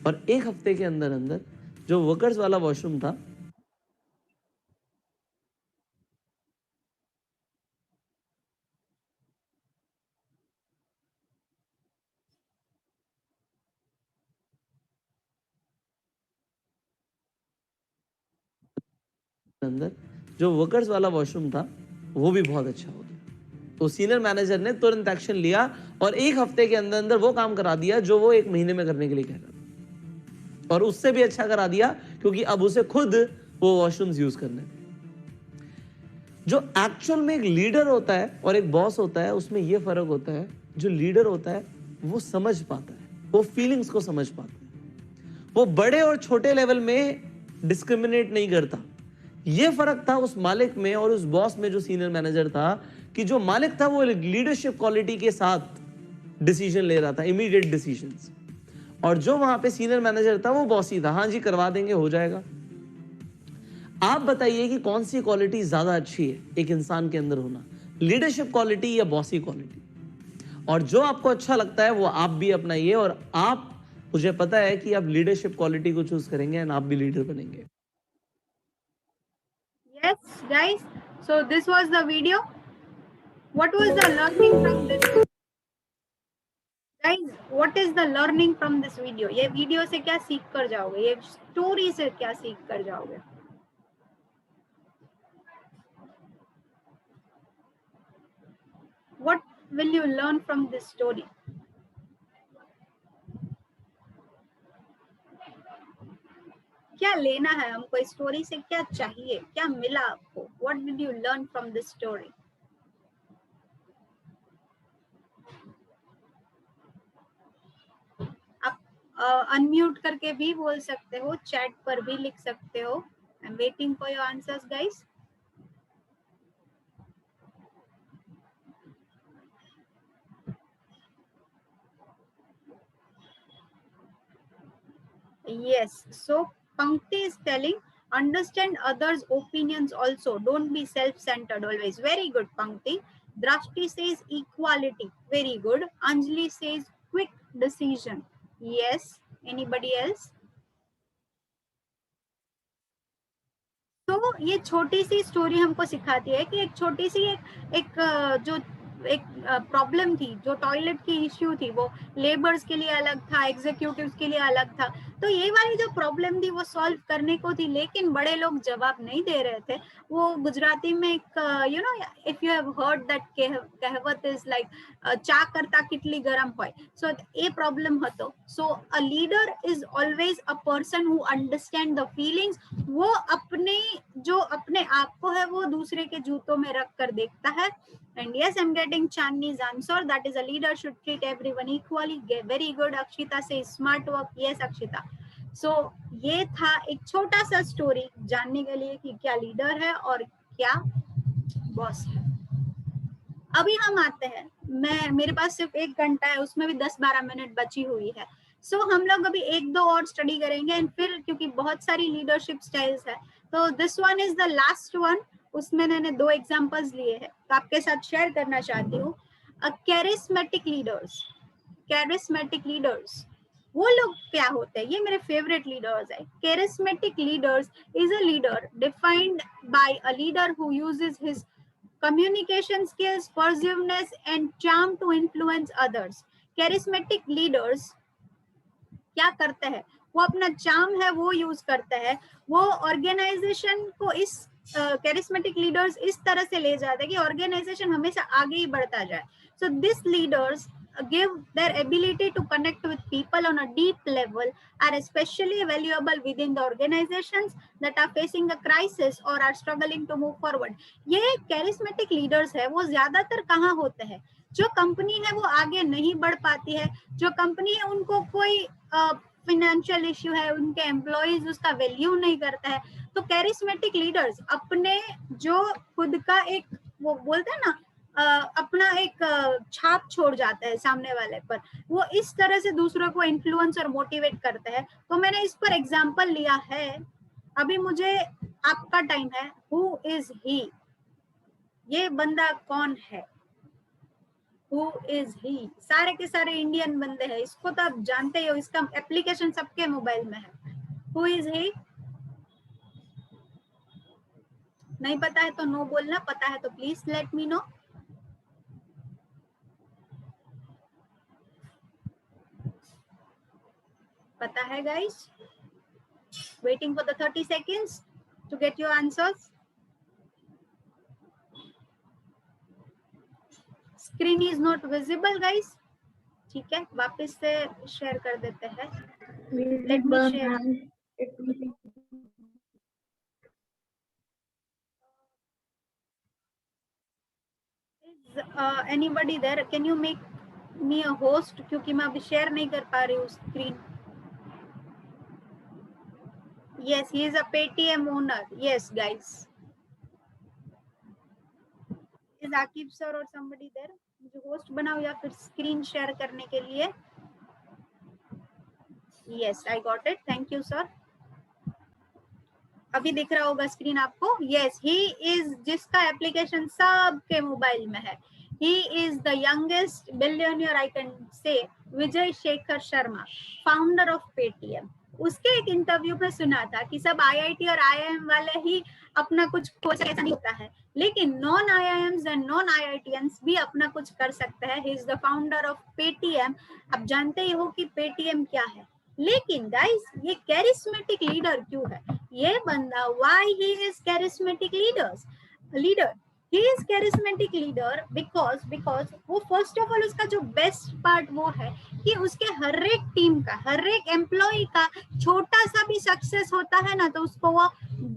और 1 हफ्ते के अंदर अंदर जो वर्कर्स वाला वॉशरूम था अंदर जो वर्कर्स वाला वॉशरूम था वो भी बहुत अच्छा हो गया। तो सीनियर मैनेजर ने तुरंत एक्शन लिया और 1 हफ्ते के अंदर अंदर वो काम करा दिया जो वो 1 महीने में करने के लिए कह रहा था, और उससे भी अच्छा करा दिया क्योंकि अब उसे खुद वो वॉशरूम्स यूज करने थे। जो एक्चुअल में एक लीडर होता है और एक बॉस होता है, उसमें ये फर्क होता है, जो लीडर होता है वो समझ पाता है, वो फीलिंग्स को समझ पाता है, वो बड़े और छोटे लेवल में डिस्क्रिमिनेट नहीं करता। ये फर्क था उस मालिक में और उस बॉस में जो सीनियर मैनेजर था, कि जो मालिक था वो लीडरशिप क्वालिटी के साथ डिसीजन ले रहा था, इमीडिएट डिसीजंस, और जो वहां पे सीनियर मैनेजर था वो बॉसी था, हाँ जी करवा देंगे, हो जाएगा। आप बताइए कि कौन सी क्वालिटी ज्यादा अच्छी है एक इंसान के अंदर होना, लीडरशिप क्वालिटी या बॉसी क्वालिटी? और जो आपको अच्छा लगता है वो आप भी अपनाइए, और आप, मुझे पता है कि आप लीडरशिप क्वालिटी को चूज करेंगे एंड आप भी लीडर बनेंगे। Yes guys, so this was the video. What was the learning from this? Guys, what is the learning from this video? ये वीडियो से क्या सीख कर जाओगे, ये स्टोरी से क्या सीख कर जाओगे? What will you learn from this story? क्या लेना है हमको इस स्टोरी से, क्या चाहिए, क्या मिला आपको? What did you learn from this story? आप अनम्यूट करके भी बोल सकते हो, चैट पर भी लिख सकते हो। आई am waiting for your answers guys. Yes, so Pankti is telling, understand others' opinions also. Don't be self-centered always. Very good, Pankti. Drashti says equality. Very good. Anjali says quick decision. Yes. Anybody else? तो ये छोटी सी story हमको सिखाती है कि एक छोटी सी एक जो एक प्रॉब्लम थी, जो टॉयलेट की इश्यू थी, वो लेबर्स के लिए अलग था, एग्जीक्यूटिव्स के लिए अलग था। तो ये वाली जो प्रॉब्लम थी वो सॉल्व करने को थी, लेकिन बड़े लोग जवाब नहीं दे रहे थे। वो गुजराती में एक you know, if you have heard that कहावत इज लाइक चा करता किटली गरम होय, सो ये प्रॉब्लम હતો। So a leader is always a person who understand the feelings. वो अपने जो अपने आप को है वो दूसरे के जूतों में रख कर देखता है। And yes, I'm getting Chandni's answer. That is, a leader should treat everyone equally. Very good. Akshita says smart work. Yes, Akshita. So ये था एक छोटा सा स्टोरी जानने के लिए कि क्या लीडर है और क्या बॉस है। अभी हम आते हैं, मेरे पास सिर्फ 1 घंटा है, उसमें भी 10-12 मिनट बची हुई है। सो हम लोग अभी 1-2 और स्टडी करेंगे एंड फिर क्योंकि बहुत सारी लीडरशिप स्टाइल्स है, तो this one is the last one. उसमें मैंने 2 एग्जांपल्स लिए हैं तो आपके साथ शेयर करना चाहती हूँ। कैरिस्मेटिक लीडर्स, कैरिस्मेटिक लीडर्स वो लोग क्या होते हैं? ये मेरे फेवरेट लीडर्स है। Charismatic leaders is a leader defined by a leader who uses his communication skills, persuasiveness and charm to influence others. charismatic leaders क्या करते हैं? वो अपना चार्म है वो यूज करते हैं, वो ऑर्गेनाइजेशन को इस charismatic leaders इस तरह से ले जाते हैं कि ऑर्गेनाइजेशन हमेशा आगे ही बढ़ता जाए। So these leaders give their ability to connect with people on a deep level are especially valuable within the organizations that are facing a crisis or are struggling to move forward. ये charismatic leaders है वो ज्यादातर कहाँ होते हैं? जो company है वो आगे नहीं बढ़ पाती है, जो कंपनी है उनको कोई फाइनेंशियल इश्यू है, उनके एम्प्लॉइज उसका वैल्यू नहीं करता है, तो कैरिस्मेटिक लीडर्स अपने जो खुद का एक वो बोलते हैं ना अपना एक छाप छोड़ जाता है सामने वाले पर, वो इस तरह से दूसरों को इन्फ्लुएंस और मोटिवेट करते हैं। तो मैंने इस पर एग्जांपल लिया है। अभी मुझे आपका टाइम है। Who is he? ये बंदा कौन है? हु इज ही? सारे के सारे इंडियन बंदे हैं, इसको तो आप जानते ही हो, इसका एप्लीकेशन सबके मोबाइल में है। हु इज ही? नहीं पता है तो नो बोलना, पता है तो प्लीज लेट मी नो। पता है guys? Waiting for the 30 seconds to get your answers. Screen is not visible guys. ठीक है, वापस से शेयर कर देते हैं। Let me share. Is anybody there? Can you make me a host? क्योंकि मैं अभी शेयर नहीं कर पा रही हूँ screen. Yes, he is a Paytm owner. Yes, guys. Is Akib sir or somebody there? मुझे होस्ट बनाओ या फिर स्क्रीन शेयर करने के लिए। Yes, I got it. Thank you, sir. अभी दिख रहा होगा स्क्रीन आपको। Yes, he is जिसका एप्लीकेशन सबके मोबाइल में है। He is the youngest billionaire, I can say, Vijay Shekhar Sharma, founder of Paytm. उसके एक इंटरव्यू में सुना था कि सब आईआईटी और आईआईएम वाले ही अपना कुछ खोज, ऐसा नहीं होता है, लेकिन non IIMs and non IITians भी अपना कुछ कर सकते हैं। ही is the founder of Paytm. आप जानते ही हो कि पेटीएम क्या है, लेकिन गाइस ये कैरिस्मेटिक लीडर क्यों है? ये बंदा why he is charismatic leader he is charismatic leader because वो फर्स्ट ऑफ ऑल उसका जो बेस्ट पार्ट वो है कि उसके हर एक टीम का, हर एक एम्प्लॉय का छोटा सा भी सक्सेस होता है ना, तो उसको वो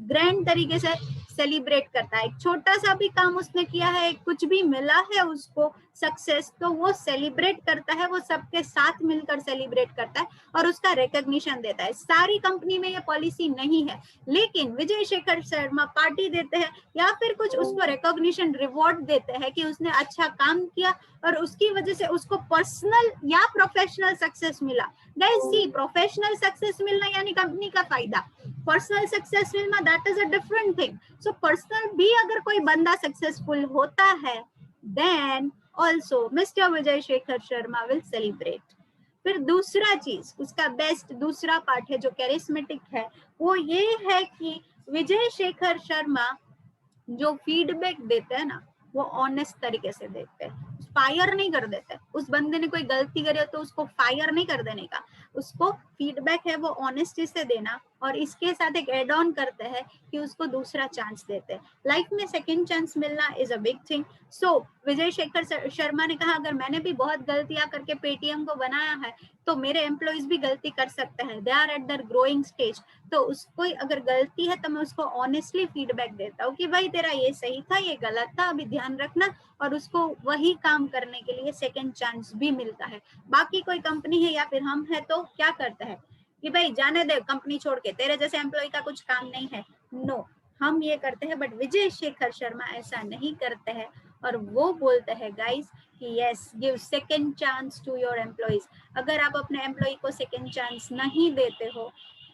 ग्रैंड तरीके से सेलिब्रेट करता है। एक छोटा सा भी काम उसने किया है, कुछ भी मिला है उसको सक्सेस, तो वो सेलिब्रेट करता है, वो सबके साथ मिलकर सेलिब्रेट करता है और उसका रिकॉग्निशन देता है। सारी कंपनी में ये पॉलिसी नहीं है, लेकिन विजय शेखर शर्मा पार्टी देते हैं या फिर कुछ उसको रिकॉग्निशन रिवॉर्ड देते हैं कि उसने अच्छा काम किया और उसकी वजह से उसको पर्सनल या प्रोफेशनल सक्सेस मिला। गाइस सी, प्रोफेशनल सक्सेस मिलना यानी कंपनी का फायदा, पर्सनल सक्सेस मिलना that is a different thing. So personal भी अगर कोई बंदा सक्सेसफुल होता है, then also Mr. Vijay Shekhar Sharma will celebrate। फिर दूसरा चीज, उसका बेस्ट दूसरा पार्ट है जो कैरिस्मेटिक है, वो ये है कि विजय शेखर शर्मा जो फीडबैक देते हैं ना, वो ऑनेस्ट तरीके से देखते हैं, फायर नहीं कर देते। उस बंदे ने कोई गलती करी हो तो उसको फायर नहीं कर देने का, उसको फीडबैक है वो ऑनेस्टी से देना, और इसके साथ एक एड ऑन करते हैं कि उसको दूसरा चांस देते हैं। लाइफ में सेकंड चांस मिलना इज अ बिग थिंग। सो विजय शेखर शर्मा ने कहा अगर मैंने भी बहुत गलतियां करके पेटीएम को बनाया है तो मेरे एम्प्लॉइज भी गलती कर सकते हैं, they are at their growing stage. तो उसको अगर गलती है तो मैं उसको ऑनेस्टली फीडबैक देता हूँ कि भाई तेरा ये सही था, ये गलत था, अभी ध्यान रखना, और उसको वही काम करने के लिए सेकंड चांस भी मिलता है। बाकी कोई कंपनी है या फिर हम है तो क्या करते हैं कि भाई जाने दे कंपनी छोड़ के, तेरे जैसे एम्प्लॉय का कुछ काम नहीं है। नो, हम ये करते हैं, बट विजय शेखर शर्मा ऐसा नहीं करते हैं, और वो बोलते हैं गाइस कि yes, give second chance to your employees. अगर आप अपने एम्प्लॉय को सेकंड चांस नहीं देते हो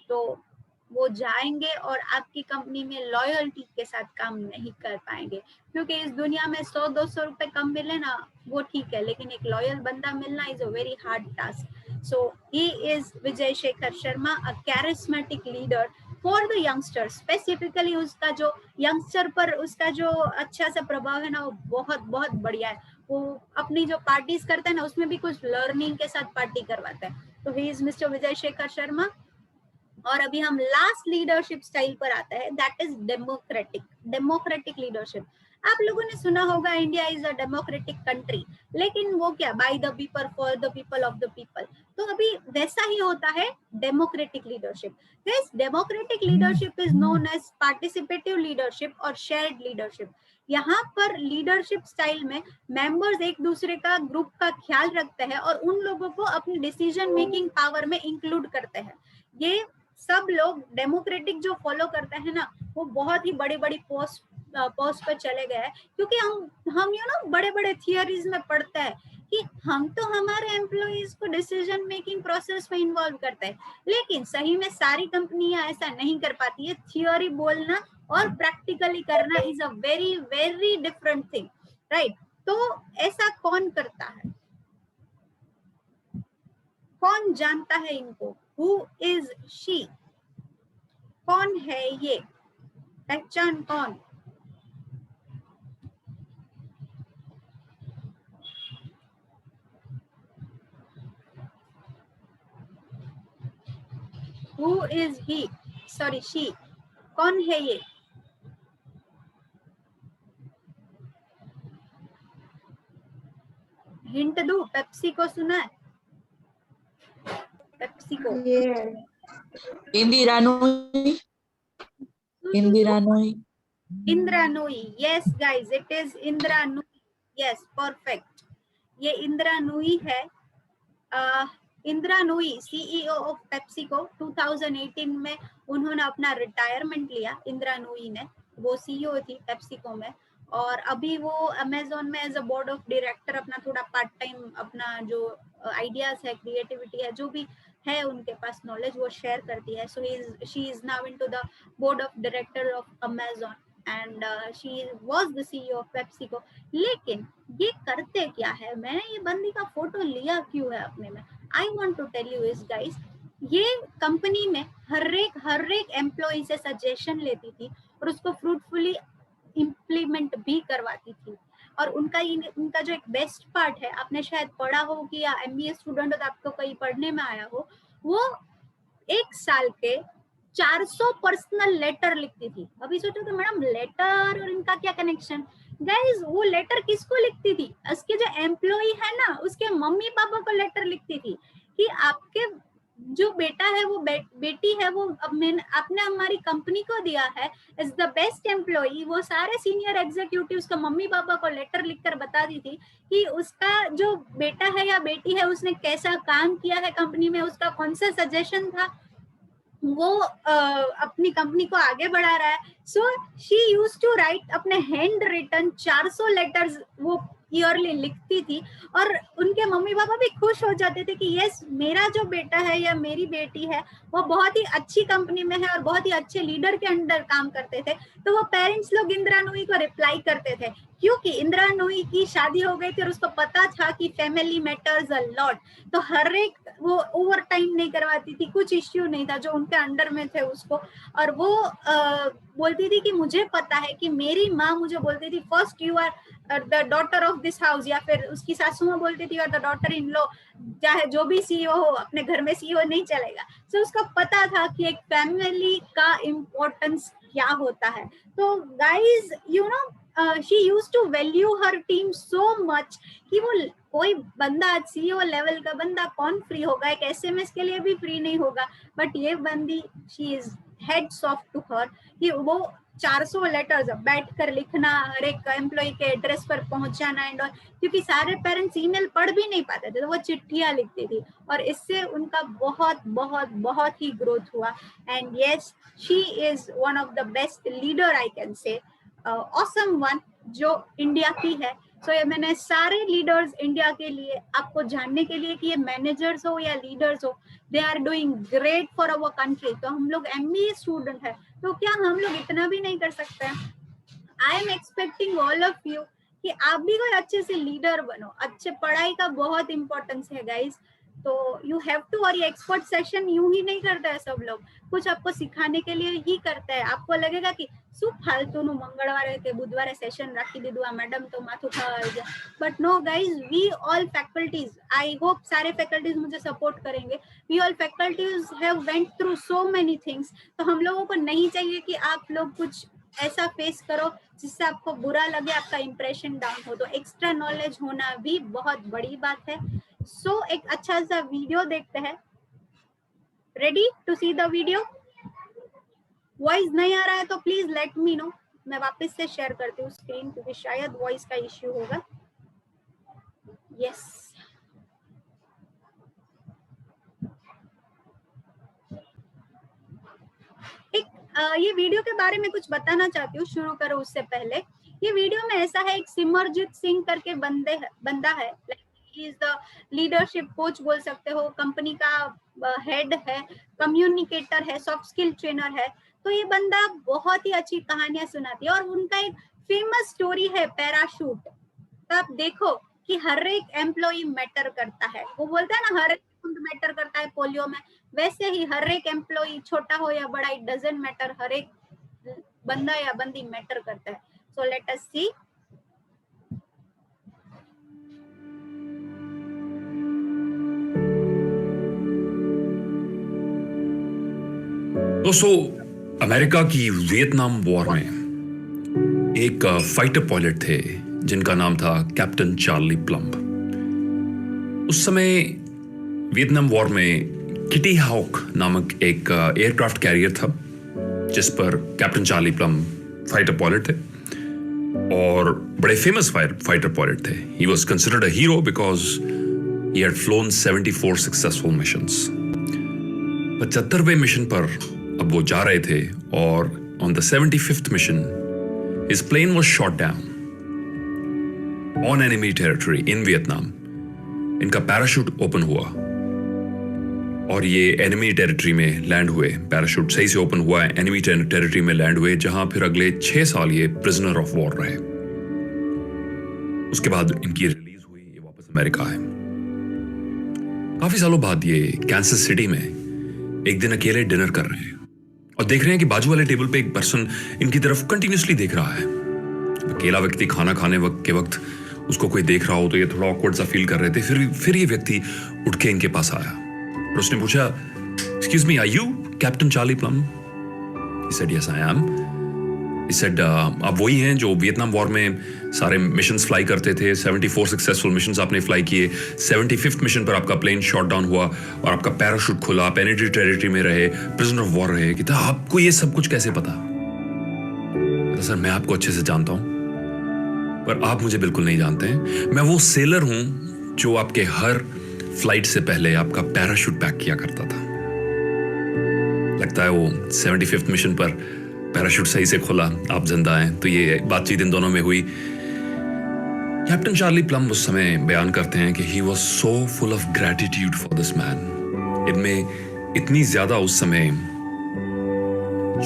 तो वो जाएंगे और आपकी कंपनी में लॉयल्टी के साथ काम नहीं कर पाएंगे, क्योंकि इस दुनिया में 100-200 रुपए कम मिले ना वो ठीक है, लेकिन एक लॉयल बंदा मिलना is a very hard task. So he is Vijay Shekhar Sharma, a charismatic leader for the youngster. Specifically उसका जो यंगस्टर पर उसका जो अच्छा सा प्रभाव है ना वो बहुत बहुत बढ़िया है। वो अपनी जो पार्टीज करते हैं ना उसमें भी कुछ लर्निंग के साथ पार्टी करवाते हैं। तो ही इज मिस्टर विजय शेखर शर्मा। और अभी हम लास्ट लीडरशिप स्टाइल पर आते हैं, दैट इज डेमोक्रेटिक लीडरशिप। आप लोगों ने सुना होगा India is a democratic country, लेकिन वो क्या, by the people, for the people, of the people. तो अभी वैसा ही होता है democratic leadership. This democratic leadership is known as participative leadership और शेयर्ड लीडरशिप। यहाँ पर लीडरशिप स्टाइल में मेंबर्स एक दूसरे का, ग्रुप का ख्याल रखते हैं और उन लोगों को अपनी डिसीजन मेकिंग पावर में इंक्लूड करते हैं। ये सब लोग डेमोक्रेटिक जो फॉलो करते हैं ना वो बहुत ही बड़ी बड़ी पोस्ट पर चले गए हैं, क्योंकि हम यू नो बड़े बड़े थियरीज में पढ़ते हैं कि हम तो हमारे एम्प्लॉइज को डिसीजन मेकिंग प्रोसेस में इन्वॉल्व करते हैं, लेकिन सही में सारी कंपनियां ऐसा नहीं कर पाती है। थियोरी बोलना और प्रैक्टिकली करना is a very very different thing, right? तो ऐसा कौन करता है, कौन जानता है इनको? Who is she? कौन है ये, पहचान कौन? Who is he? Sorry, she. कौन है ये? हिंट दो, पेप्सी को सुना है? पेप्सी को Indira Nooyi. Indira Nooyi. Yes guys, it is Indira Nooyi. Yes, perfect. ये इंदिरा नूई है। Indira Nooyi CEO of PepsiCo. 2018 में उन्होंने अपना रिटायरमेंट लिया। इंदिरा नूई ने, वो सीईओ थी पेप्सिको में, और अभी वो अमेज़न में as a board of director अपना थोड़ा पार्ट टाइम अपना जो आइडियाज है, क्रिएटिविटी है, जो भी है उनके पास नॉलेज, वो शेयर करती है। So she is now into the board of director of Amazon and she was the CEO of PepsiCo. लेकिन ये करते क्या है, मैंने ये बंदी का फोटो लिया क्यों है अपने में, I want to tell you this guys. ये कंपनी में हर एक एम्प्लॉय से सजेशन लेती थी और उसको फ्रूटफुली इम्प्लीमेंट भी करवाती थी। और उनका जो एक बेस्ट पार्ट है, आपने शायद पढ़ा हो कि या एमबीए स्टूडेंट हो तो आपको कहीं पढ़ने में आया हो, वो एक साल के 400 पर्सनल लेटर लिखती थी। अभी सोचो तो मैडम लेटर और इनका क्या कनेक्शन? गाइस, वो लेटर किसको लिखती थी? उसके जो एम्प्लॉय है ना, उसके मम्मी पापा को लेटर लिखती थी कि आपके जो बेटा है, वो बेटी है, वो आपने हमारी कंपनी को दिया है एज द बेस्ट एम्प्लॉय। वो सारे सीनियर एग्जीक्यूटिव उसका मम्मी पापा को लेटर लिखकर बता दी थी कि उसका जो बेटा है या बेटी है उसने कैसा काम किया है कंपनी में, उसका कौन सा सजेशन था, वो अपनी कंपनी को आगे बढ़ा रहा है। So she used to write अपने हैंड रिटन 400 लेटर्स वो ईयरली लिखती थी, और उनके मम्मी पापा भी खुश हो जाते थे कि यस, मेरा जो बेटा है या मेरी बेटी है वो बहुत ही अच्छी कंपनी में है और बहुत ही अच्छे लीडर के अंडर काम करते थे। तो वो पेरेंट्स लोग इंदिरा नूई को रिप्लाई करते थे क्योंकि इंदिरा नूई की शादी हो गई थी और उसको पता था कि फैमिली मैटर्स अ लॉट, तो हर एक वो ओवर टाइम नहीं करवाती थी, कुछ इश्यू नहीं था जो उनके अंडर में थे उसको। और वो बोलती थी कि मुझे पता है कि मेरी माँ मुझे बोलती थी first you are the daughter of this house, या फिर उसकी सासू माँ बोलती थी द डॉटर इन लॉ, चाहे जो भी सीईओ हो अपने घर में सीईओ नहीं चलेगा। तो उसका पता था कि एक फैमिली का इम्पोर्टेंस क्या होता है। तो guys you know she used to value her team so much कि वो कोई बंदा आज सीईओ लेवल का बंदा कौन फ्री होगा, एक एसएमएस के लिए भी फ्री नहीं होगा, बट ये बंदी she is heads off to her कि वो 400 लेटर्स बैठ कर लिखना, हर एक एम्प्लॉय के एड्रेस पर पहुंचाना एंड ऑल, क्योंकि सारे पेरेंट्स ईमेल पढ़ भी नहीं पाते थे तो वो चिट्ठियां लिखती थी और इससे उनका बहुत बहुत बहुत ही ग्रोथ हुआ। And yes she is one of the best leader I can say, awesome one जो इंडिया की है। सो ये मैंने सारे लीडर्स इंडिया के लिए आपको जानने के लिए कि ये मैनेजर्स हो या लीडर्स हो, they are doing great for our country. तो हम लोग एमबीए स्टूडेंट है तो क्या हम लोग इतना भी नहीं कर सकते हैं? I am expecting all of you कि आप भी कोई अच्छे से लीडर बनो। अच्छे पढ़ाई का बहुत इंपॉर्टेंस है गाइज, तो यू हैव टू। और ये एक्सपर्ट सेशन यूं ही नहीं करता है सब लोग, कुछ आपको सिखाने के लिए ही करते हैं। आपको लगेगा कि શું ફાલતુનું મંગળવારે કે બુધવારે સેશન રાખી દીધું આ મેડમ તો માથું ખાવા આવી ગયા, but no guys we all faculties, I hope सारे फैकल्टीज मुझे सपोर्ट करेंगे, we all faculties have went through so many things. तो हम लोगों को नहीं चाहिए कि आप लोग कुछ ऐसा फेस करो जिससे आपको बुरा लगे, आपका इंप्रेशन डाउन हो। तो एक्स्ट्रा नॉलेज होना भी बहुत बड़ी बात है। सो एक अच्छा सा वीडियो देखते हैं। Ready to see the video? Voice नहीं आ रहा है तो प्लीज लेट मी नो, मैं वापस से शेयर करती हूँ स्क्रीन क्योंकि शायद वॉइस का इश्यू होगा। यस ये वीडियो के बारे में कुछ बताना चाहती हूँ, शुरू करो उससे पहले। ये वीडियो में ऐसा है, एक सिमरजीत सिंह करके बंदा है, इज द लीडरशिप कोच बोल सकते हो, कंपनी का हेड है, कम्युनिकेटर है, सॉफ्ट स्किल ट्रेनर है। तो ये बंदा बहुत ही अच्छी कहानियां सुनाती है और उनका एक फेमस स्टोरी है पैराशूट। तो आप देखो कि हर एक एम्प्लॉय मैटर करता है, वो बोलता है ना हर एक मैटर करता है पोलियो में, वैसे ही हर एक एम्प्लॉय छोटा हो या बड़ा इट डजंट मैटर, हर एक बंदा या बंदी मैटर करता है। सो लेट अस सी। दोस्तों, अमेरिका की वियतनाम वॉर में एक फाइटर पायलट थे जिनका नाम था कैप्टन चार्ली प्लम्ब। उस समय वियतनाम वॉर में किटी हाउक नामक एक एयरक्राफ्ट कैरियर था जिस पर captain Charlie Plumb fighter pilot थे और बड़े फेमस फाइटर पायलट थे। He was considered a hero because he had flown 74 successful missions. 75वें मिशन पर अब वो जा रहे थे और on the 75th mission his plane was shot down on enemy territory in Vietnam. इनका पैराशूट ओपन हुआ और ये एनिमी टेरिटरी में लैंड हुए। पैराशूट सही से ओपन हुआ, एनिमी टेरिटरी में लैंड हुए, जहां फिर अगले 6 साल ये प्रिजनर ऑफ वॉर रहे। उसके बाद इनकी रिलीज हुई, ये वापस अमेरिका है। काफी सालों बाद ये कैंसस सिटी में एक दिन अकेले डिनर कर रहे हैं और देख रहे हैं कि बाजू वाले टेबल पे एक पर्सन इनकी तरफ कंटिन्यूसली देख रहा है। अकेला व्यक्ति खाना खाने के वक्त उसको कोई देख रहा हो तो ये थोड़ा ऑकवर्ड सा फील कर रहे थे। फिर ये व्यक्ति उठ के इनके पास आया और उसने पूछा, excuse me, are you captain Charlie Plumb? He said yes I am. He said आप वही हैं जो वियतनाम वॉर में सारे मिशंस फ्लाई करते थे, 74 सक्सेसफुल मिशंस आपने फ्लाई किए, 75th मिशन पर आपका प्लेन शॉट डाउन हुआ और आपका पैराशूट खुला, आप एनिमी टेरिटरी में रहे, प्रिजनर ऑफ वॉर रहे। कि आपको ये सब कुछ कैसे पता? तो सर मैं आपको अच्छे से जानता हूं पर आप मुझे बिल्कुल नहीं जानते हैं। मैं वो सेलर हूं जो आपके हर फ्लाइट से पहले आपका पैराशूट पैक किया करता था। लगता है वो 75th मिशन पर पैराशूट सही से खुला, आप जिंदा हैं। तो ये बातचीत इन दोनों में हुई। कैप्टन चार्ली प्लम्ब उस समय बयान करते हैं कि he was so full of gratitude for this man. इनमें इतनी ज्यादा उस समय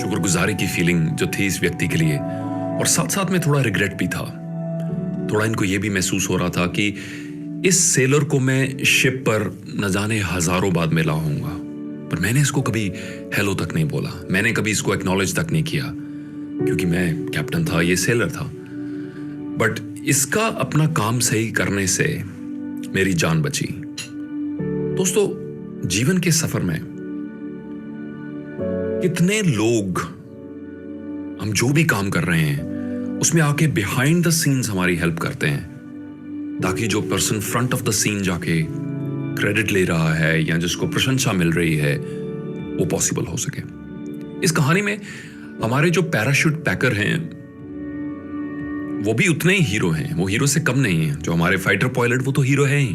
शुक्रगुजारी की फीलिंग जो थी इस व्यक्ति के लिए और साथ साथ में थोड़ा रिग्रेट भी था। थोड़ा इनको ये भी महसूस हो रहा था कि इस सेलर को मैं शिप पर न जाने हजारों बाद मिला होऊंगा, पर मैंने इसको कभी हेलो तक नहीं बोला, मैंने कभी इसको एक्नॉलेज तक नहीं किया, क्योंकि मैं कैप्टन था, ये सेलर था। बट इसका अपना काम सही करने से मेरी जान बची। दोस्तों, जीवन के सफर में कितने लोग हम जो भी काम कर रहे हैं उसमें आके बिहाइंड द सीन्स हमारी हेल्प करते हैं, ताकि जो person front of the scene जाके क्रेडिट ले रहा है या जिसको प्रशंसा मिल रही है वो पॉसिबल हो सके। इस कहानी में हमारे जो पैराशूट पैकर हैं वो भी उतने ही हीरो हैं, वो हीरो से कम नहीं है। जो हमारे फाइटर पायलट वो तो हीरो है ही,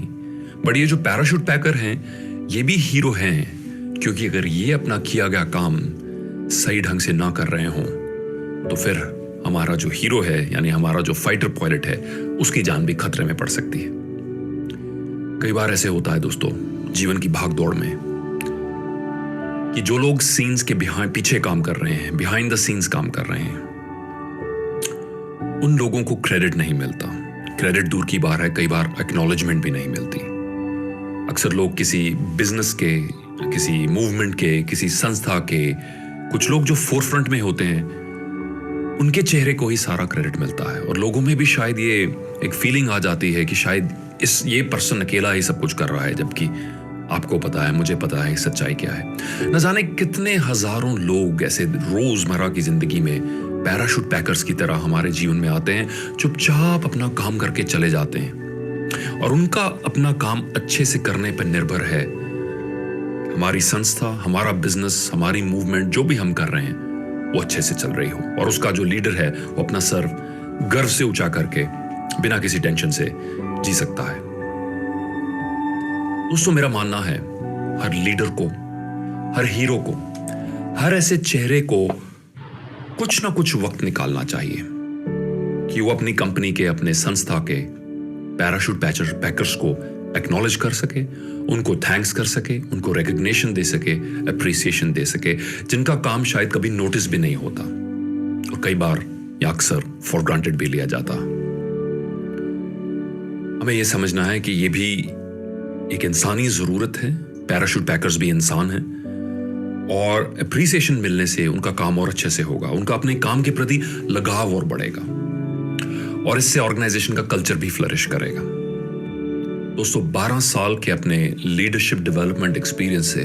बट ये जो पैराशूट पैकर हैं ये भी हीरो हैं, क्योंकि अगर ये अपना किया गया काम सही ढंग से ना कर रहे हों तो फिर हमारा जो हीरो है यानी हमारा जो फाइटर पायलट है उसकी जान भी खतरे में पड़ सकती है। कई बार ऐसे होता है दोस्तों जीवन की भाग दौड़ में कि जो लोग सीन्स के पीछे काम कर रहे हैं, बिहाइंड द सीन्स काम कर रहे हैं, उन लोगों को क्रेडिट नहीं मिलता। क्रेडिट दूर की बात है, कई बार एक्नॉलेजमेंट भी नहीं मिलती। अक्सर लोग किसी बिजनेस के, किसी मूवमेंट के, किसी संस्था के कुछ लोग जो फोरफ्रंट में होते हैं उनके चेहरे को ही सारा क्रेडिट मिलता है, और लोगों में भी शायद ये एक फीलिंग आ जाती है कि शायद ये पर्सन अकेला ही सब कुछ कर रहा है, जबकि आपको पता है, मुझे पता है सच्चाई क्या है। न जाने कितने हजारों लोग ऐसे रोजमर्रा की जिंदगी में पैराशूट पैकर्स की तरह हमारे जीवन में आते हैं, चुपचाप अपना काम करके चले जाते हैं, और उनका अपना काम अच्छे से करने पर निर्भर है हमारी संस्था, हमारा बिजनेस, हमारी मूवमेंट, जो भी हम कर रहे हैं वो अच्छे से चल रही हो, और उसका जो लीडर है वो अपना सर गर्व से ऊंचा करके बिना किसी टेंशन से जी सकता है। दोस्तों, मेरा मानना है हर लीडर को, हर हीरो को, हर ऐसे चेहरे को कुछ ना कुछ वक्त निकालना चाहिए कि वो अपनी कंपनी के, अपने संस्था के पैराशूट पैकर्स को एक्नॉलेज कर सके, उनको थैंक्स कर सके, उनको रिकग्निशन दे सके, अप्रिसिएशन दे सके, जिनका काम शायद कभी नोटिस भी नहीं होता और कई बार या अक्सर फॉर ग्रांटेड भी लिया जाता। हमें यह समझना है कि यह भी एक इंसानी जरूरत है, पैराशूट पैकर्स भी इंसान हैं, और अप्रिसिएशन मिलने से उनका काम और अच्छे से होगा, उनका अपने काम के प्रति लगाव और बढ़ेगा, और इससे ऑर्गेनाइजेशन का कल्चर भी फ्लरिश करेगा। दोस्तों, 12 साल के अपने लीडरशिप डेवलपमेंट एक्सपीरियंस से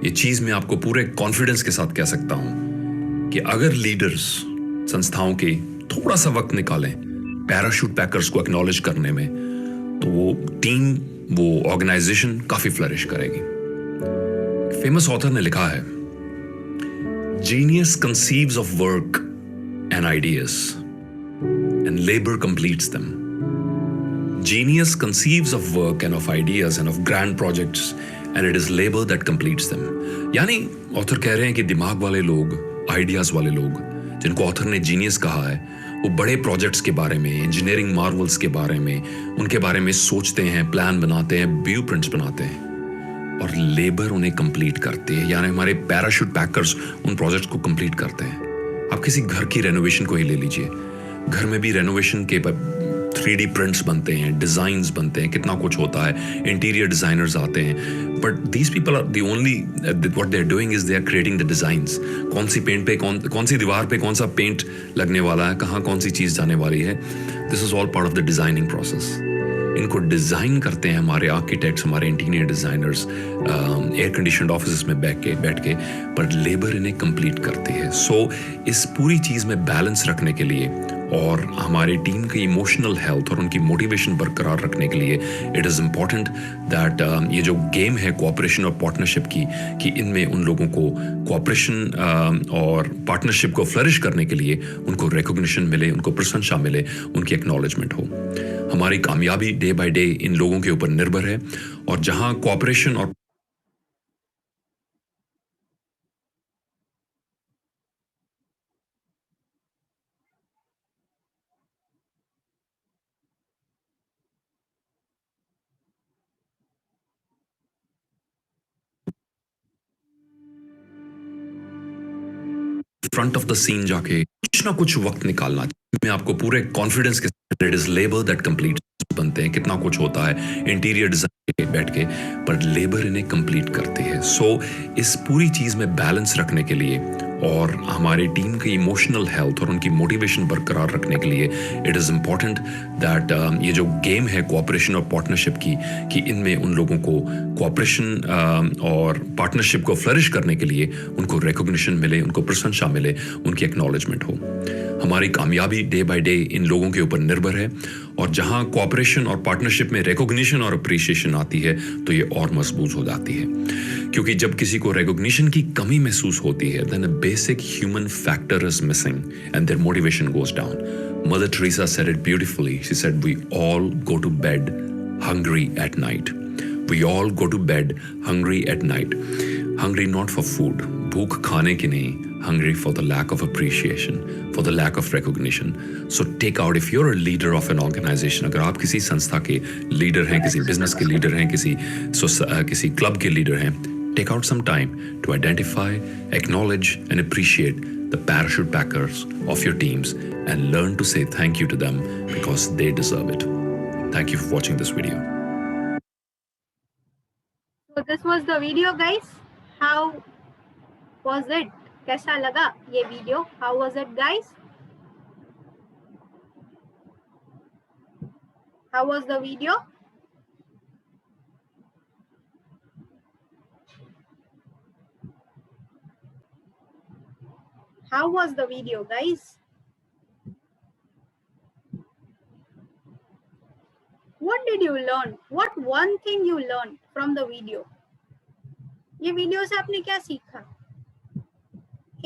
ये चीज मैं आपको पूरे कॉन्फिडेंस के साथ कह सकता हूं कि अगर लीडर्स संस्थाओं के थोड़ा सा वक्त निकालें पैराशूट पैकर्स को एक्नॉलेज करने में, तो वो टीम, वो ऑर्गेनाइजेशन काफी फ्लरिश करेगी। फेमस ऑथर ने लिखा है, genius conceives of work and ideas and labour completes them. Genius conceives of work and of ideas and of grand projects, and it is labor that completes them. यानी author कह रहे हैं कि दिमाग वाले लोग, आइडियाज वाले लोग, जिनको ऑथर ने जीनियस कहा है, वो बड़े प्रोजेक्ट्स के बारे में, इंजीनियरिंग मार्वल्स के बारे में, उनके बारे में सोचते हैं, प्लान बनाते हैं, ब्लू प्रिंट्स बनाते हैं, और लेबर उन्हें कंप्लीट करते हैं। यानी हमारे पैराशूट पैकर्स उन प्रोजेक्ट्स को कंप्लीट करते हैं। आप किसी घर की रेनोवेशन को ही ले लीजिए, घर में भी रेनोवेशन के 3D प्रिंट्स बनते हैं, डिजाइन्स बनते हैं, कितना कुछ होता है, इंटीरियर डिजाइनर्स आते हैं, but these people are the only what they are doing is they are creating the designs. कौन सी पेंट पे, कौन सी दीवार पे कौन सा पेंट लगने वाला है, कहाँ कौन सी चीज जाने वाली है, this is all part of the designing process. इनको डिजाइन करते हैं हमारे आर्किटेक्ट्स, हमारे interior designers, air conditioned office में बैठ के, पर लेबर इन्हें कंप्लीट करती है। सो इस पूरी चीज में बैलेंस रखने के लिए और हमारी टीम की इमोशनल हेल्थ और उनकी मोटिवेशन बरकरार रखने के लिए इट इज़ इम्पॉर्टेंट दैट ये जो गेम है कोऑपरेशन और पार्टनरशिप की, कि इनमें उन लोगों को कोऑपरेशन और पार्टनरशिप को फ्लरिश करने के लिए उनको रिकॉग्निशन मिले, उनको प्रशंसा मिले, उनकी एक्नॉलेजमेंट हो। हमारी कामयाबी डे बाय डे इन लोगों के ऊपर निर्भर है, और जहां कोऑपरेशन और फ्रंट ऑफ द सीन जाके कुछ ना कुछ वक्त निकालना, मैं आपको पूरे कॉन्फिडेंस के it is labour that complete बनते हैं, कितना कुछ होता है इंटीरियर डिजाइन के बैठ के, पर लेबर इन्हें कंप्लीट करती है। सो इस पूरी चीज में बैलेंस रखने के लिए और हमारी टीम की इमोशनल हेल्थ और उनकी मोटिवेशन बरकरार रखने के लिए इट इज़ इम्पॉर्टेंट दैट ये जो गेम है कोऑपरेशन और पार्टनरशिप की, कि इनमें उन लोगों को कोऑपरेशन और पार्टनरशिप को फ्लरिश करने के लिए उनको रिकॉग्निशन मिले, उनको प्रशंसा मिले, उनकी एक्नॉलेजमेंट हो। हमारी कामयाबी डे बाय डे इन लोगों के ऊपर निर्भर है, और जहां कोऑपरेशन और पार्टनरशिप में रिकॉग्निशन और अप्रिशिएशन आती है तो ये और मजबूत हो जाती है। क्योंकि जब किसी को रिकॉग्निशन की कमी महसूस होती है, then a basic human factor is missing and there motivation goes down. Mother Teresa said it beautifully, she said we all go to bed hungry at night. We all go to bed hungry at night. Hungry not for food, भूख खाने की नहीं, hungry for the lack of appreciation, for the lack of recognition. So take out, if you're a leader of an organization, अगर आप किसी संस्था के leader हैं, किसी बिजनेस के लीडर हैं, किसी क्लब के लीडर हैं, take out some time to identify, acknowledge and appreciate the parachute packers of your teams and learn to say thank you to them because they deserve it. Thank you for watching this video. So this was the video, guys. How was it? कैसा लगा ये video? How was it, guys? How was the video? How was the video, guys? What did you learn? What one thing you learned from the video? ये video से आपने क्या सीखा?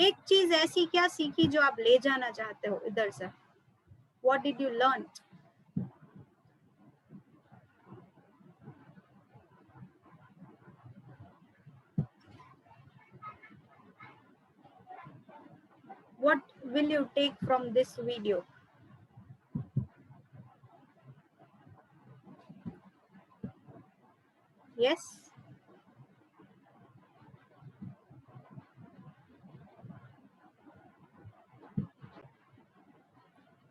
एक चीज ऐसी क्या सीखी जो आप ले जाना चाहते हो इधर से? What did you learn? What will you take from this video? Yes.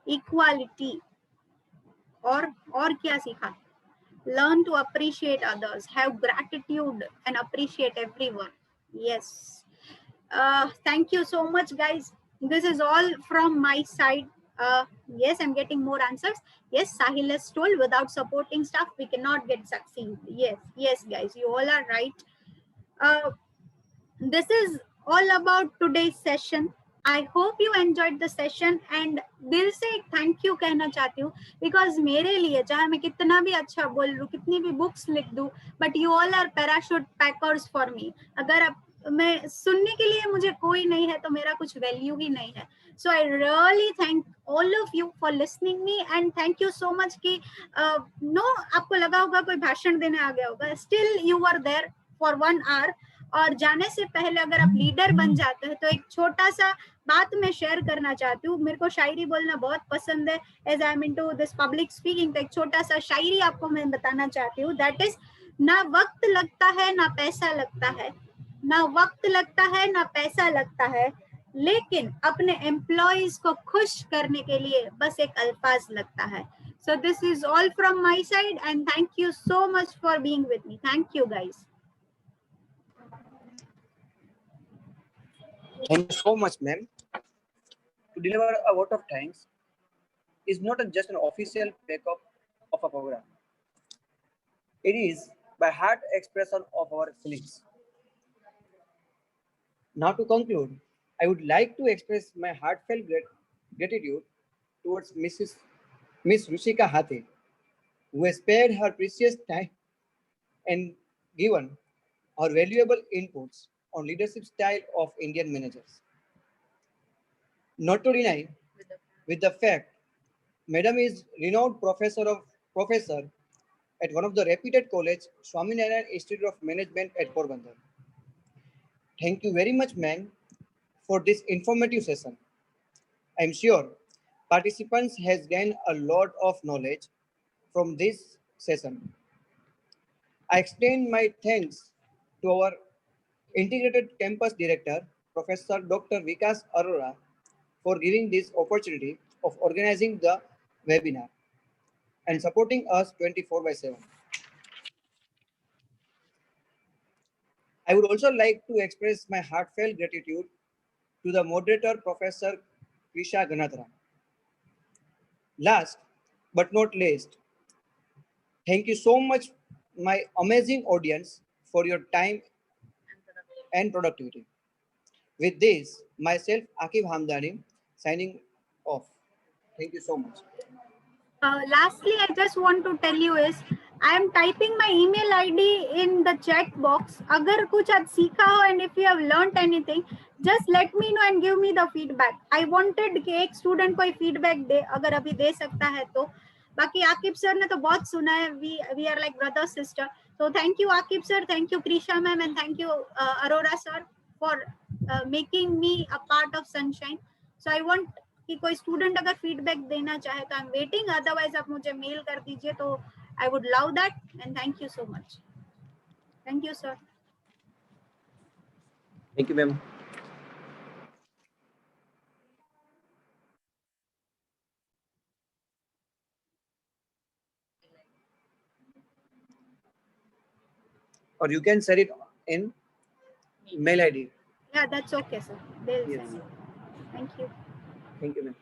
Equality. और क्या सीखा? Learn to appreciate others, have gratitude and appreciate everyone. Yes. Thank you so much, guys. This is all from my side. Yes, I'm getting more answers. Yes, Sahil has told, without supporting staff we cannot get succeed. Yes guys, you all are right. This is all about today's session. I hope you enjoyed the session and दिल से एक thank you कहना चाहती हूँ, because मेरे लिए चाहे मैं कितना भी अच्छा बोल लूँ, कितनी भी बुक्स लिख दूँ, but you all are parachute packers for me. अगर आप मैं सुनने के लिए मुझे कोई नहीं है तो मेरा कुछ वैल्यू ही नहीं है. So I really thank all of you for listening me and thank you so much कि नो आपको लगा होगा कोई भाषण देने आ गया होगा, still you are there for 1 hour. और जाने से पहले अगर आप लीडर बन जाते हैं तो एक छोटा सा बात मैं शेयर करना चाहती हूँ. मेरे को शायरी बोलना बहुत पसंद है, as I am into this public speaking. तो एक छोटा सा शायरी आपको मैं बताना चाहती हूँ. दैट इज, ना वक्त लगता है ना पैसा लगता है, ना वक्त लगता है ना पैसा लगता है, लेकिन अपने एम्प्लॉइज को खुश करने के लिए बस एक अल्फाज लगता है. So this is all from my side and thank you so much for being with me. Thank you guys. Thank you so much, ma'am. To deliver a vote of thanks is not just an official backup of a program. It is by heart expression of our feelings. Now to conclude, I would like to express my heartfelt gratitude towards Miss Ruchika Hathe, who has spared her precious time and given her valuable inputs on leadership style of Indian managers. Not to deny with the fact, Madam is renowned professor at one of the reputed college, Swaminarayan Institute of Management at Porbandar. Thank you very much, ma'am, for this informative session. I am sure participants has gained a lot of knowledge from this session. I extend my thanks to our Integrated Campus Director, Professor Dr. Vikas Arora, for giving this opportunity of organizing the webinar. and supporting us 24/7. I would also like to express my heartfelt gratitude to the moderator, Professor Krisha Ganatra. Last but not least, thank you so much, my amazing audience, for your time and productivity. With this, myself, Akib Hamdani, signing off. Thank you so much. Lastly, I just want to tell you is I am typing my email ID in the chat box. अगर कुछ आज सीखा हो and if you have learnt anything, just let me know and give me the feedback. I wanted कि एक student कोई feedback दे, अगर अभी दे सकता है तो. बाकी आकिब सर ने तो बहुत सुना है. We are like brother sister. So thank you Akib sir, thank you Krisha ma'am, and thank you Arora sir for making me a part of Sunshine. So I want कि कोई स्टूडेंट अगर feedback देना चाहे तो आई am waiting, otherwise आप मुझे mail कर दीजिए तो आई would love that and thank you so much. Thank you sir. Thank you ma'am. Or you can share it in mail ID. Yeah, that's okay sir. They'll Yes. send it. Thank you. Thank you, ma'am.